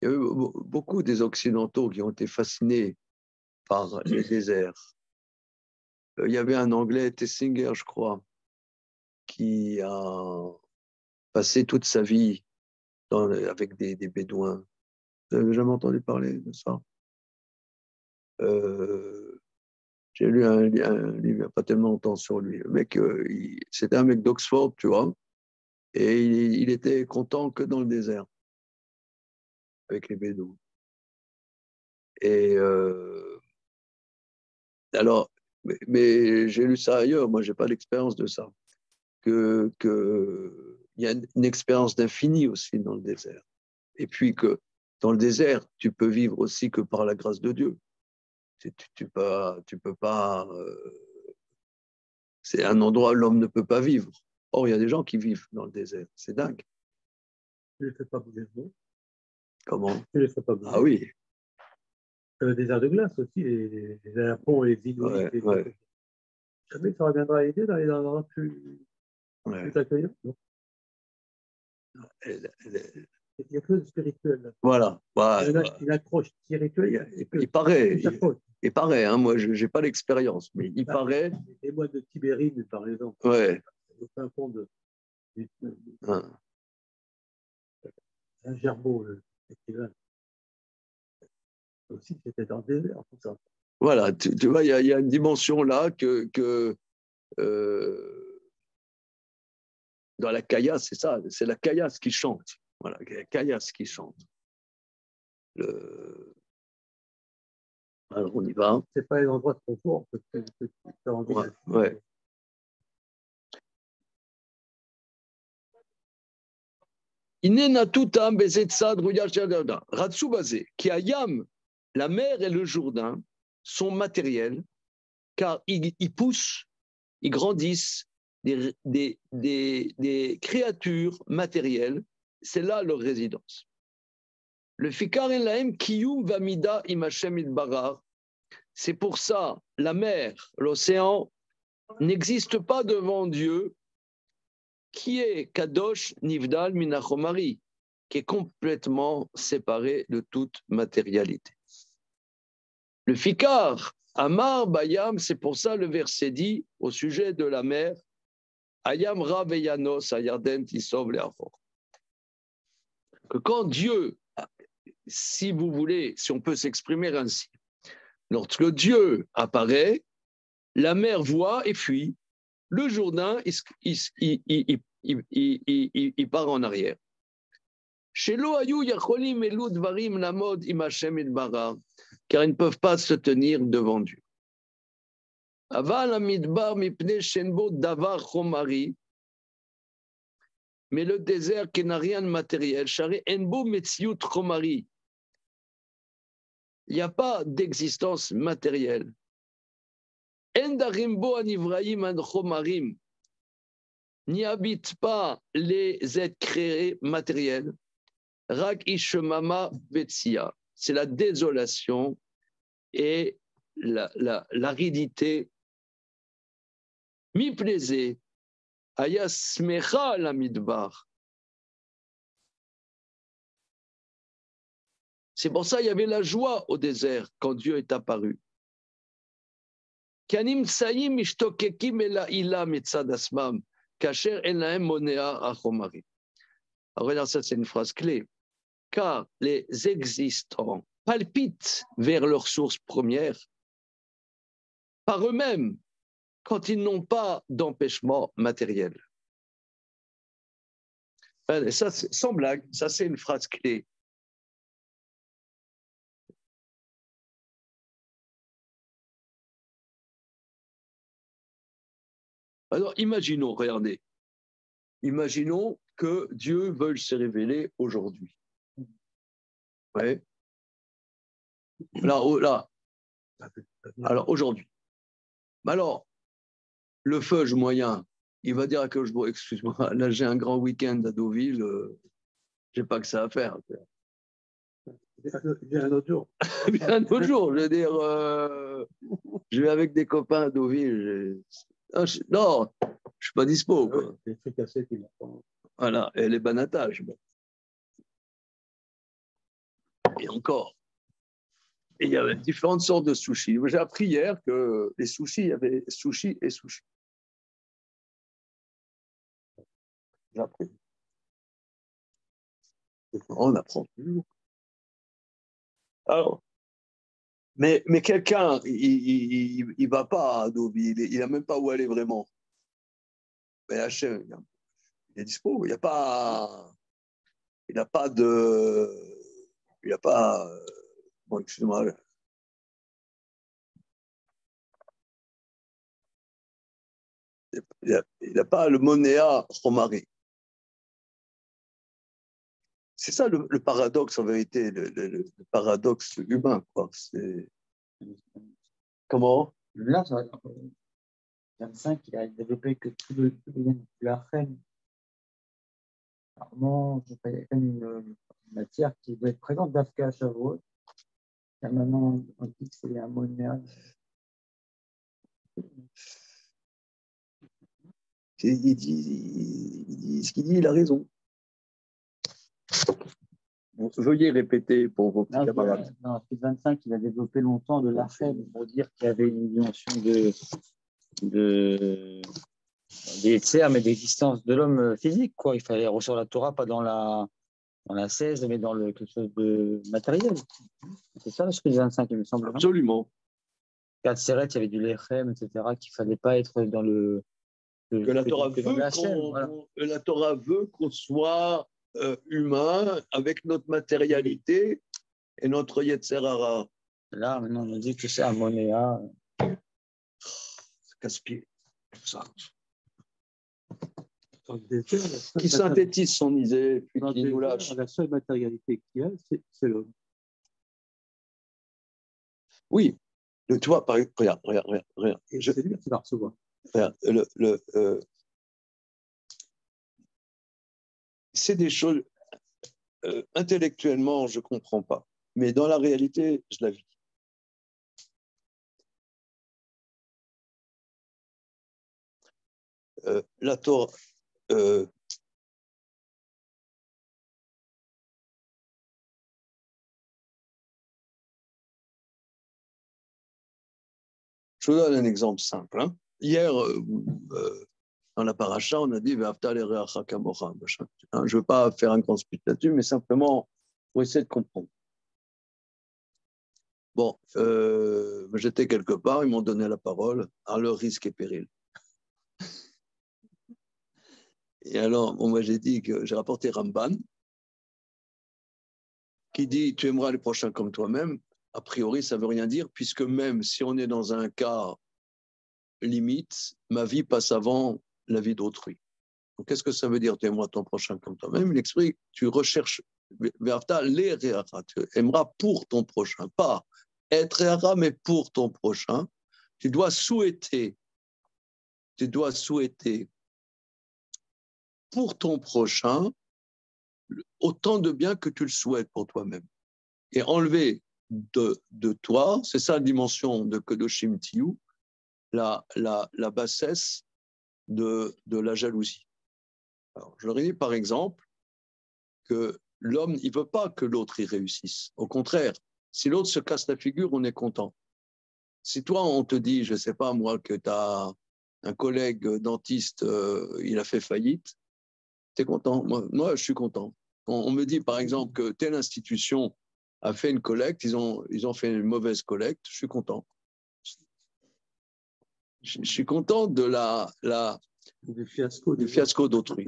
Il y a eu beaucoup des Occidentaux qui ont été fascinés par les déserts. Il y avait un Anglais, Tessinger, je crois, qui a passé toute sa vie avec des Bédouins. Vous n'avez jamais entendu parler de ça? J'ai lu un livre il n'y a pas tellement longtemps sur lui. Le mec, c'était un mec d'Oxford, tu vois, et il était content que dans le désert, avec les Bédouins. Et alors, mais j'ai lu ça ailleurs, moi, je n'ai pas l'expérience de ça. Il y a une expérience d'infini aussi dans le désert. Et puis que dans le désert, tu peux vivre aussi que par la grâce de Dieu. Tu peux pas. C'est un endroit où l'homme ne peut pas vivre. Or, il y a des gens qui vivent dans le désert. C'est dingue. Tu ne les fais pas bouger. Comment? Tu ne les fais pas bouger. Ah oui. Le désert de glace aussi, les Alapons et les Inuits. Ouais, ouais. Jamais ça reviendra à aider dans les endroits plus accueillants. Il n'y a que le spirituel. Là. Voilà. Il y a une accroche spirituelle. Il paraît, hein, moi je n'ai pas l'expérience, mais il paraît. Les moines de Tibérine, par exemple, ouais. au fin fond de Hein. un gerbeau, le festival. Aussi, c'était dans le désert, tout ça. Voilà, tu vois, il y a une dimension là que dans la caillasse, c'est ça, c'est la caillasse qui chante. Voilà, la caillasse qui chante. Alors, on y va. Ce n'est pas les endroits de confort que tu as envie de ouais. Ratsubase, qui a Yam, la mer et le Jourdain sont matériels, car ils poussent, ils grandissent des créatures matérielles, c'est là leur résidence. Le Fikar en laem kiyum vamida imachem idbarar, c'est pour ça la mer, l'océan n'existe pas devant Dieu, qui est Kadosh Nivdal Minachomari, qui est complètement séparé de toute matérialité. Le Fikar, Amar Bayam, c'est pour ça le verset dit au sujet de la mer, Ayam Raveyanos Ayarden Tisov Leafor. Que quand Dieu, si vous voulez, si on peut s'exprimer ainsi, lorsque Dieu apparaît, la mer voit et fuit, le Jourdain, il part en arrière. Car ils ne peuvent pas se tenir devant Dieu. Mais le désert qui n'a rien de matériel, il n'y a pas d'existence matérielle. N'y habitent pas les êtres créés matériels. Rak ishemama vetsia, c'est la désolation et l'aridité. Mi plaisait, aya smecha la midbar. C'est pour ça qu'il y avait la joie au désert quand Dieu est apparu. Kanim sayim ishtokekim ela ila mitzad asmam, kasher enahem monea achomari. Alors regarde, ça c'est une phrase clé. Car les existants palpitent vers leur source première par eux-mêmes quand ils n'ont pas d'empêchement matériel. Ça, sans blague, ça c'est une phrase clé. Alors imaginons, regardez, imaginons que Dieu veuille se révéler aujourd'hui. Ouais. Alors aujourd'hui, Mais alors, le feuge moyen, il va dire à Akadosh Baruch Hu, excuse-moi, là j'ai un grand week-end à Deauville, j'ai pas que ça à faire. J'ai un autre jour. Un autre jour, je veux dire, je vais avec des copains à Deauville. Non, je suis pas dispo. Quoi. Les fricassés qui m'attendent. Voilà, et les banatages. Bon. Et encore. Et il y avait différentes sortes de sushis. J'ai appris hier que les sushis, il y avait sushi et sushi. J'ai appris. On apprend toujours. Alors, mais quelqu'un, il va pas à Deauville, il n'a même pas où aller vraiment. Mais Hachem, il est dispo, il n'y a pas. Il n'a pas de. Il n'a pas. Bon, excuse-moi. Il n'a pas le monéa romari. C'est ça le paradoxe en vérité, le paradoxe humain. Quoi. Comment? Là, ça va être 25, il a développé que tout le la reine. Apparemment, il y a quand même une matière qui doit être présente d'Afka à Shavuot. Maintenant, on dit que c'est un monéal. Il dit ce qu'il dit, il a raison. Veuillez répéter pour vos petits camarades. Dans l'article 25, il a développé longtemps de l'archène pour dire qu'il y avait une dimension des mais d'existence de l'homme physique. Quoi. Il fallait recevoir la Torah, pas dans la 16, mais dans quelque chose de matériel. C'est ça l'article 25, il me semble. Absolument. 4 Seret, il y avait du lechem, etc., qu'il ne fallait pas être dans le. Que la Torah la Torah veut qu'on soit humain avec notre matérialité et notre Yetzer Hara. Là, maintenant, on nous dit que c'est un monéa. C'est casse-pied, tout ça. Désert, Qui synthétise son idée, puis qui nous lâche. La seule matérialité qu'il y a, c'est l'homme. Oui, tu vois, regarde. Et c'est lui qui va recevoir. Regarde, c'est des choses, intellectuellement, je ne comprends pas. Mais dans la réalité, je la vis. La Torah, je vous donne un exemple simple. Hein. Hier, dans la paracha, on a dit hein, je ne veux pas faire un grand speech là-dessus, mais simplement pour essayer de comprendre. Bon, j'étais quelque part, ils m'ont donné la parole à leur risque et péril. Et alors, moi, j'ai dit que j'ai rapporté Ramban, qui dit tu aimeras les prochains comme toi-même. A priori, ça ne veut rien dire, puisque même si on est dans un cas limite, ma vie passe avant la vie d'autrui. Donc, qu'est-ce que ça veut dire tu aimeras ton prochain comme toi-même? Il explique tu recherches, tu aimeras pour ton prochain, pas être Réhara, mais pour ton prochain. Tu dois souhaiter pour ton prochain autant de bien que tu le souhaites pour toi-même. Et enlever de toi, c'est ça la dimension de Kedoshim Tiyu, la bassesse de la jalousie. Alors, je leur ai dit par exemple que l'homme, il ne veut pas que l'autre y réussisse. Au contraire, si l'autre se casse la figure, on est content. Si toi, on te dit, je ne sais pas moi, que tu as un collègue dentiste, il a fait faillite, tu es content. Moi, je suis content. On me dit, par exemple, que telle institution a fait une collecte, ils ont fait une mauvaise collecte, je suis content. Je suis content de du fiasco d'autrui.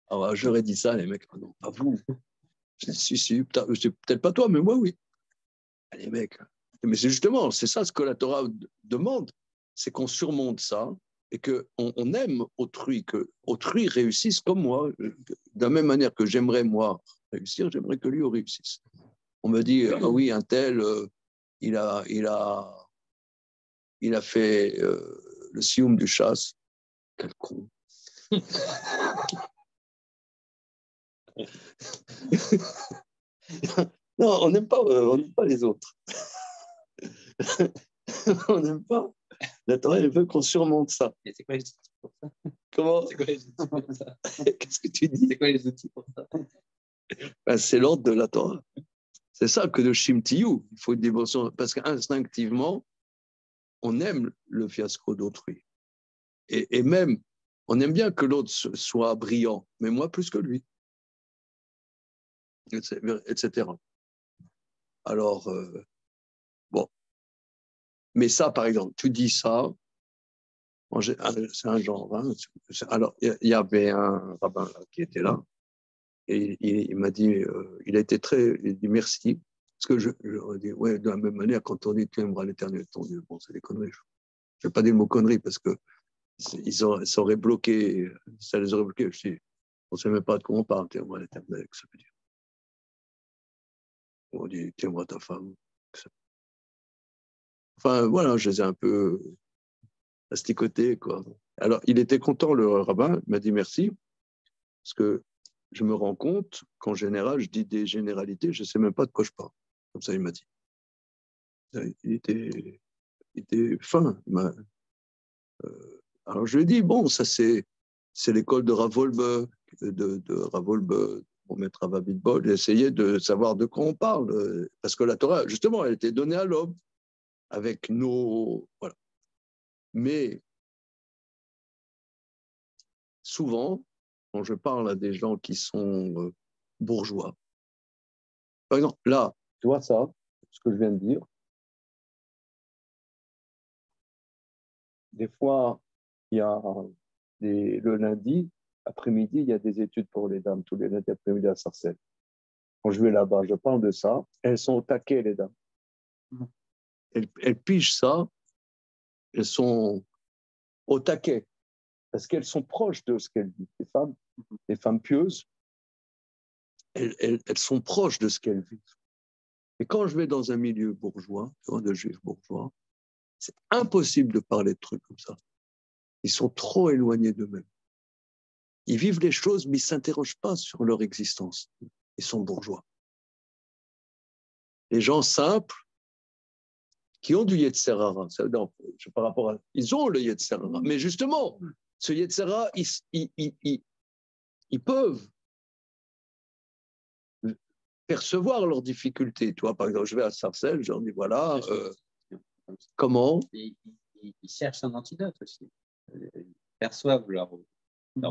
Alors, j'aurais dit ça, les mecs, non, pas vous. Je dis, si, peut-être pas toi, mais moi, oui. Les mecs, mais c'est justement, c'est ça ce que la Torah demande, c'est qu'on surmonte ça et qu'on aime autrui, que autrui réussisse comme moi. De la même manière que j'aimerais, moi, réussir, j'aimerais que lui réussisse. On me dit, ah oui, un tel, il a il a fait le sioum du chasse. Quel con. Non, on n'aime pas les autres. On n'aime pas. La Torah, elle veut qu'on surmonte ça. Et c'est quoi les outils pour ça? Comment? C'est quoi les outils pour ça? Qu'est-ce que tu dis? C'est quoi les outils pour ça? Ben, c'est l'ordre de la Torah. C'est ça que le Shimtiyu. Il faut une dimension. Parce qu'instinctivement, on aime le fiasco d'autrui. Et même, on aime bien que l'autre soit brillant, mais moi plus que lui. Etc. Alors, bon. Mais ça, par exemple, tu dis ça, c'est un genre. Hein, alors, il y avait un rabbin là, qui était là, et il m'a dit, il a été il dit merci, parce que je leur ai dit, ouais, de la même manière, quand on dit tu aimeras l'éternel ton Dieu, bon, c'est des conneries. Je ne vais pas dire le mot conneries, parce que ça aurait bloqué, ça les aurait bloqués. Je dis, on ne sait même pas de quoi on parle, tu aimeras l'éternel, que ça veut dire. On dit, tu aimeras ta femme. Enfin, voilà, je les ai un peu asticotés, quoi. Alors, il était content, le rabbin, il m'a dit merci, parce que je me rends compte qu'en général, je dis des généralités, je ne sais même pas de quoi je parle. Comme ça, il m'a dit. Il était fin. Alors, je lui ai dit, bon, ça, c'est l'école de Ravolbe, de Ravolbe, pour mettre à Babitbol, et essayer de savoir de quoi on parle. Parce que la Torah, justement, elle était donnée à l'homme, avec nos. Voilà. Mais souvent, quand je parle à des gens qui sont bourgeois, par exemple, là, tu vois ça, ce que je viens de dire, des fois, il y a le lundi après-midi, il y a des études pour les dames, tous les lundis après-midi à Sarcelles. Quand je vais là-bas, je parle de ça, elles sont au taquet, les dames. Elles pigent ça, elles sont au taquet, parce qu'elles sont proches de ce qu'elles vivent. Les femmes pieuses, elles sont proches de ce qu'elles vivent. Et quand je vais dans un milieu bourgeois, de juifs bourgeois, c'est impossible de parler de trucs comme ça. Ils sont trop éloignés d'eux-mêmes. Ils vivent les choses, mais ils ne s'interrogent pas sur leur existence. Ils sont bourgeois. Les gens simples qui ont du Yetzer Hara, par rapport à, ils ont le Yetzer Hara, mais justement, ce Yetzer Hara, ils peuvent percevoir leurs difficultés. Tu vois, par exemple, je vais à Sarcelles, je leur dis, voilà, comment? Ils cherchent un antidote aussi. Ils perçoivent leur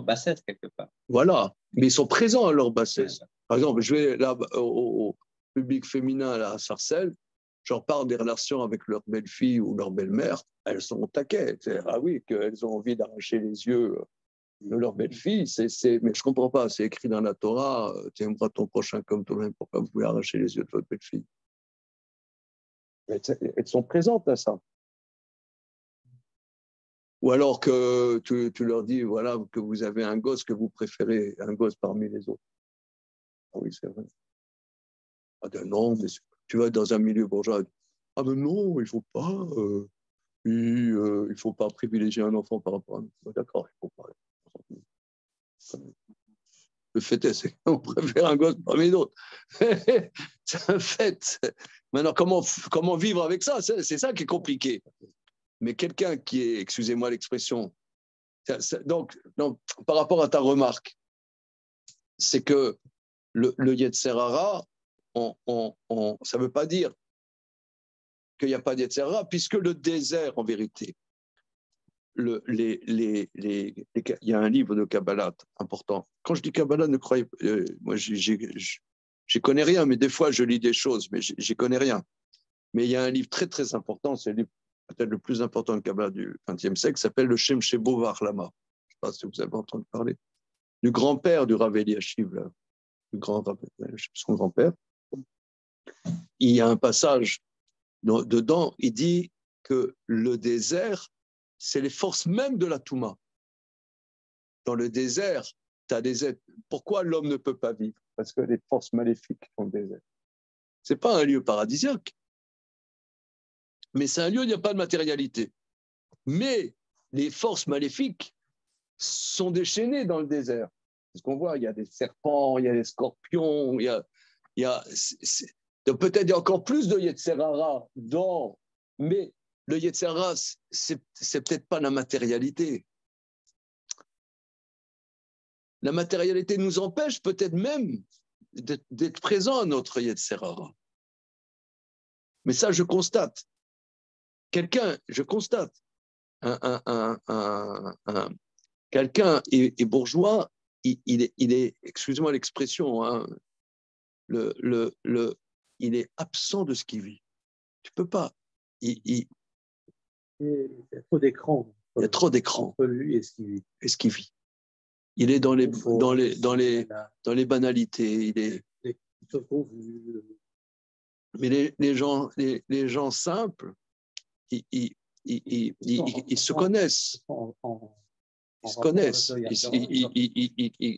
bassesse quelque part. Voilà, mais ils sont présents à leur bassesse. Par exemple, je vais là au public féminin là, à Sarcelles, j'en parle des relations avec leur belle-fille ou leur belle-mère, elles sont au taquet. Ah oui, qu'elles ont envie d'arracher les yeux de leur belle-fille, mais je ne comprends pas, c'est écrit dans la Torah, tu aimeras ton prochain comme toi-même, pourquoi vous pouvez arracher les yeux de votre belle-fille? Elles sont présentes à ça. Ou alors que tu leur dis, voilà, que vous avez un gosse que vous préférez, un gosse parmi les autres. Ah oui, c'est vrai. Ah ben non, mais tu vas dans un milieu bourgeois. Ah ben non, il ne faut pas. Il faut pas privilégier un enfant par rapport à un autre. D'accord, il ne faut pas. Le fait est, c'est qu'on préfère un gosse parmi d'autres. C'est un fait. Maintenant, comment vivre avec ça? C'est ça qui est compliqué. Mais quelqu'un qui est, excusez-moi l'expression, donc, par rapport à ta remarque, c'est que le Yetzer Hara, ça ne veut pas dire qu'il n'y a pas de Yetzer Hara, puisque le désert, en vérité, il y a un livre de Kabbalah important. Quand je dis Kabbalah, ne croyez pas, moi, je connais rien, mais des fois, je lis des choses, mais j'y connais rien. Mais il y a un livre très, très important, c'est le livre peut-être le plus important de Kabbalah du XXe siècle, qui s'appelle le Shem Shebo Varlama. Je ne sais pas si vous avez entendu parler. Du grand-père du Rav Eliashiv, son grand-père. Il y a un passage dedans, il dit que le désert, c'est les forces même de la Touma. Dans le désert, tu as des êtres. Pourquoi l'homme ne peut pas vivre? Parce que les forces maléfiques sont le désert. Ce n'est pas un lieu paradisiaque. Mais c'est un lieu où il n'y a pas de matérialité. Mais les forces maléfiques sont déchaînées dans le désert. C'est ce qu'on voit, il y a des serpents, il y a des scorpions, il y a peut-être il y a encore plus de Yetzerara dans, mais le Yetzerara, c'est peut-être pas la matérialité. La matérialité nous empêche peut-être même d'être présent à notre Yetzerara. Mais ça, je constate. Je constate, quelqu'un est bourgeois, il est excusez-moi l'expression, hein, il est absent de ce qu'il vit. Tu peux pas. Il y a trop d'écran. Il y a trop d'écran. Entre lui et ce qu'il vit. Et ce qu'il vit. Il est dans les banalités. Il est. Mais les gens simples, ils se connaissent. Ils se connaissent.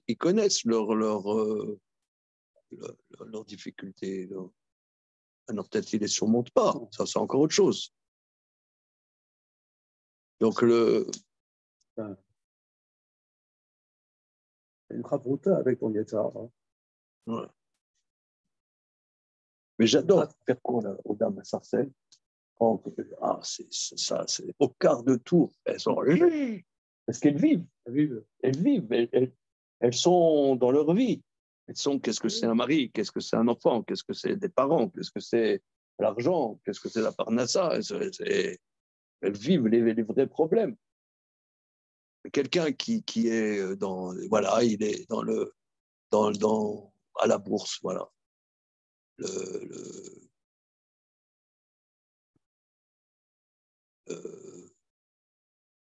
Ils connaissent leurs difficultés. Alors peut-être qu'ils ne les surmontent pas. Ça, c'est encore autre chose. Donc une rabbrouta avec ton Yetzirah. Ouais. Mais j'adore faire cours aux dames à Sarcelles. C'est au quart de tour. Elles sont parce qu'elles vivent. Elles sont dans leur vie. Elles sont qu'est-ce que c'est un mari, qu'est-ce que c'est un enfant, qu'est-ce que c'est des parents, qu'est-ce que c'est l'argent, qu'est-ce que c'est la parnassa. Elles vivent les vrais problèmes. Quelqu'un qui est dans voilà, il est à la bourse, voilà.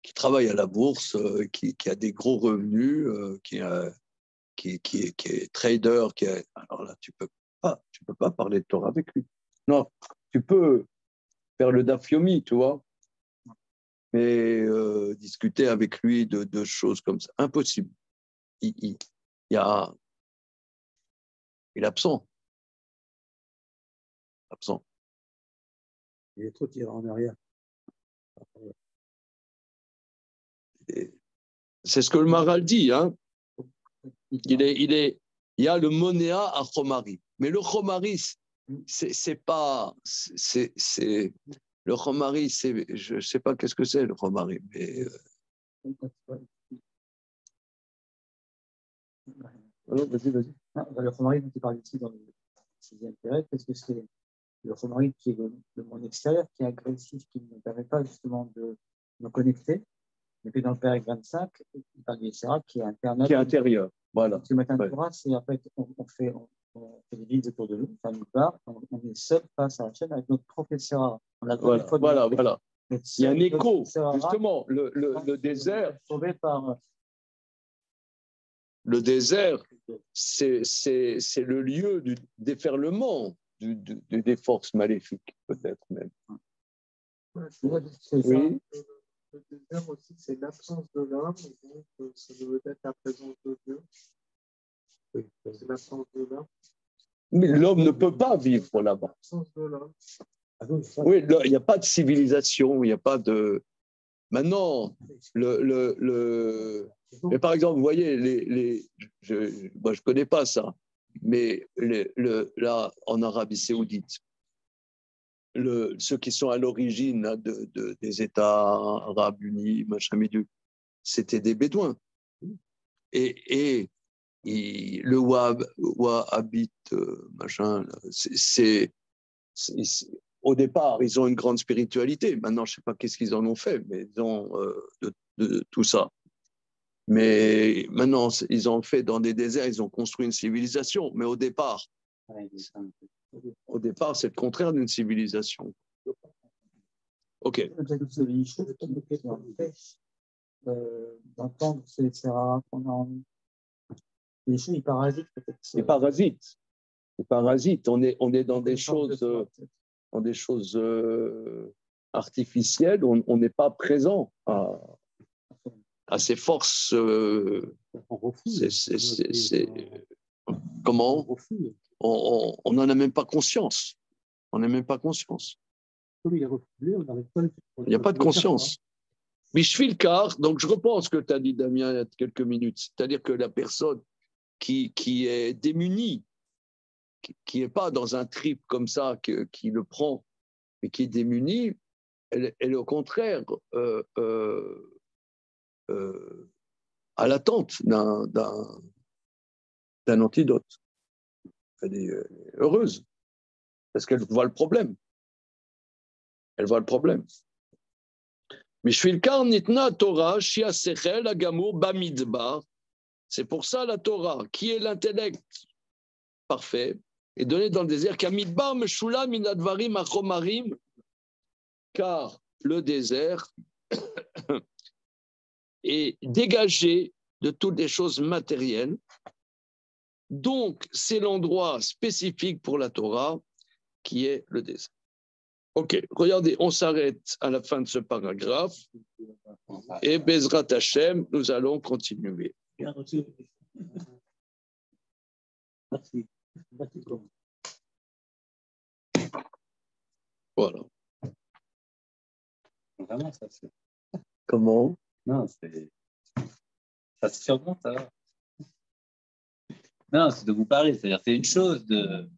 Qui travaille à la bourse, qui a des gros revenus, qui est trader, alors là, tu peux pas parler de Torah avec lui. Non, tu peux faire le dafyomi, tu vois, mais discuter avec lui de choses comme ça, impossible. Il est absent. Il est trop tiré en arrière. C'est ce que le Maharal dit, hein. Il y a le monéa à Chomari. Mais le Chomari, c'est pas. Le Chomari, je ne sais pas qu'est-ce que c'est, le Chomari. Mais, vas-y. Le Chomari dont tu parles ici dans le 6e période, parce que c'est le Chomari qui est le monde extérieur, qui est agressif, qui ne permet pas justement de me connecter. Et puis dans le Pérec 25, il parle du Yetzirah qui est intérieur. Qui est intérieur. Voilà. Ce matin de Torah, c'est en fait, on fait des vides autour de nous, on est seul face à la chaîne avec notre professeur. Voilà. Il y a un écho, justement, le désert. Sauvé par. Le désert, c'est le lieu du déferlement des forces maléfiques, peut-être même. Oui. Le désert aussi, c'est l'absence de l'homme, donc ça doit être la présence de Dieu. C'est l'absence de l'homme. Mais l'homme ne peut pas vivre là-bas. L'absence de l'homme. Oui, il n'y a pas de civilisation, il n'y a pas de. Maintenant, mais par exemple, vous voyez, moi je ne connais pas ça, mais là, en Arabie Saoudite, ceux qui sont à l'origine là, des États arabes unis, machin milieu, c'était des Bédouins. Et le Wahhabite, machin, au départ, ils ont une grande spiritualité. Maintenant, je ne sais pas qu'est-ce qu'ils en ont fait, mais ils ont de tout ça. Mais maintenant, ils ont fait dans des déserts, ils ont construit une civilisation. Mais au départ, c'est le contraire d'une civilisation. OK. D'entendre ces Yetzirah qu'on a en nous. Les choses, ils parasitent peut-être. Ils parasitent. On est dans des choses, artificielles. On n'est pas présent à ces forces. Comment on n'en a même pas conscience. On n'a même pas conscience. comme il est refoulé, on n'arrive pas. Il n'y a pas de conscience. Bishvilkar, donc je reprends ce que tu as dit, Damien, il y a quelques minutes. C'est-à-dire que la personne qui est démunie, qui n'est pas dans un trip comme ça, qui le prend, mais qui est démunie, elle est au contraire à l'attente d'un antidote. Elle est heureuse, parce qu'elle voit le problème. Elle voit le problème. C'est pour ça la Torah, qui est l'intellect parfait, est donnée dans le désert, car le désert est dégagé de toutes les choses matérielles. Donc, c'est l'endroit spécifique pour la Torah qui est le désert. Ok, regardez, on s'arrête à la fin de ce paragraphe et Bezrat Hashem, nous allons continuer. Merci. Merci. Voilà. Vraiment, ça c'est. Comment? Non, c'est. Ça se surmonte, ça va. Non, c'est de vous parler. C'est-à-dire, c'est une chose de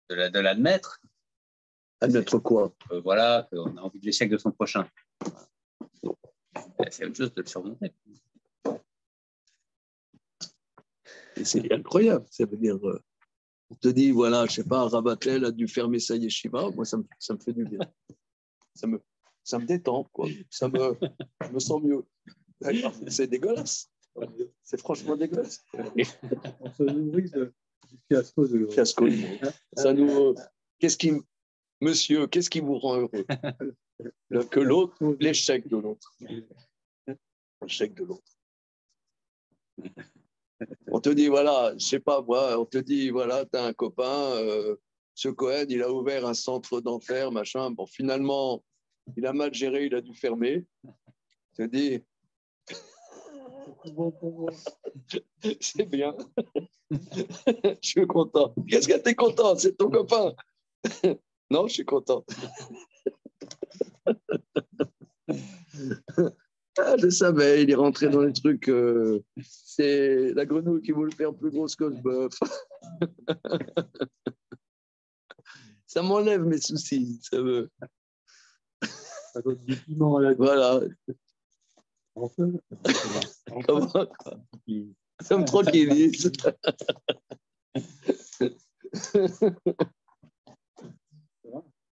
l'admettre. Admettre quoi? Voilà, qu'on a envie de l'échec de son prochain. C'est autre chose de le surmonter. Et c'est incroyable. Ça veut dire, on te dit, voilà, je sais pas, Rabatel a dû fermer sa yeshiva. Moi, ça me fait du bien. Ça me détend, quoi. Je me sens mieux. C'est dégueulasse. C'est franchement dégueulasse. On se nourrit du fiasco de l'autre. Fiasco. Ça nous. Monsieur, qu'est-ce qui vous rend heureux? Que l'autre, l'échec de l'autre. L'échec de l'autre. On te dit, voilà, je sais pas moi, on te dit, voilà, tu as un copain, ce Cohen, il a ouvert un centre d'enfer, machin. Bon, finalement, il a mal géré, il a dû fermer. Je te dis, c'est bien. Je suis content. Qu'est-ce que tu es content? C'est ton copain. Non, je suis content. Ah, je savais, il est rentré dans les trucs. C'est la grenouille qui voulait faire plus grosse que le bœuf. Ça m'enlève mes soucis. Ça veut. Ça donne du piment à la vie. Voilà. Comment, ça me tranquillise.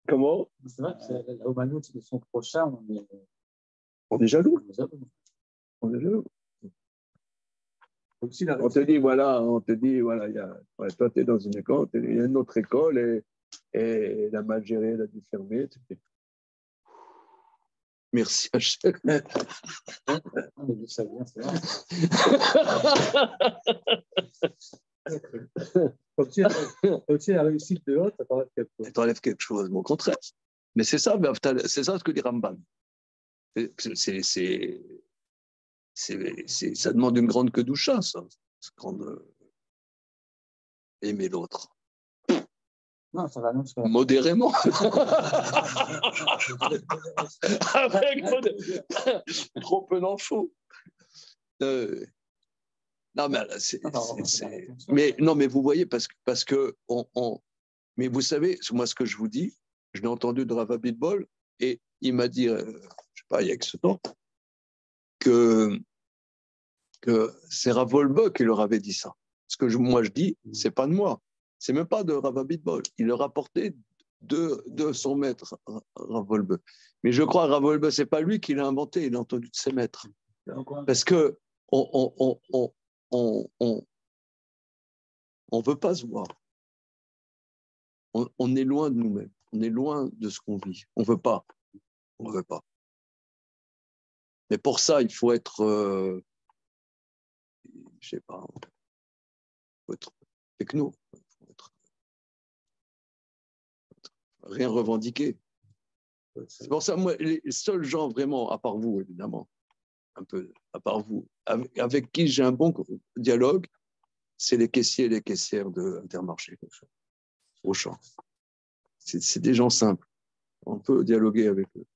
Comment? C'est vrai que la humanoute de son prochain, on est jaloux. On est jaloux. On te dit, voilà, ouais, toi, tu es dans une école, il y a une autre école et la mal gérée, elle a dû fermer. Merci Hachem. Ça vient, c'est vrai. Quand tu as la réussite de l'autre, ça t'enlève quelque chose. Ça t'enlève quelque chose, mais au contraire. Mais c'est ça ce que dit Ramban. Ça demande une grande kedusha, ça. Aimer l'autre. Non, ça va, non, ça va. Modérément. Avec trop peu d'en faut. Non, mais mais vous voyez, parce que mais vous savez, moi, ce que je vous dis, je l'ai entendu de Rav Abitbol, et il m'a dit, je sais pas, il y a que ce temps, que c'est Rav Wolbe qui leur avait dit ça. Ce que moi je dis, c'est pas de moi. C'est même pas de Rav Abitbol. Il le rapportait de son maître, Rav Wolbe. Mais je crois que Rav Wolbe, c'est pas lui qui l'a inventé, il l'a entendu de ses maîtres. Parce que on veut pas se voir. On est loin de nous-mêmes. On est loin de ce qu'on vit. On veut pas. On veut pas. Mais pour ça, il faut être, je sais pas, il faut être techno. Rien revendiquer. C'est pour ça, moi, les seuls gens vraiment, à part vous, évidemment, un peu, à part vous, avec qui j'ai un bon dialogue, c'est les caissiers et les caissières d'Intermarché, Auchan. C'est des gens simples. On peut dialoguer avec eux.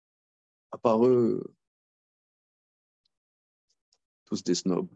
À part eux, tous des snobs.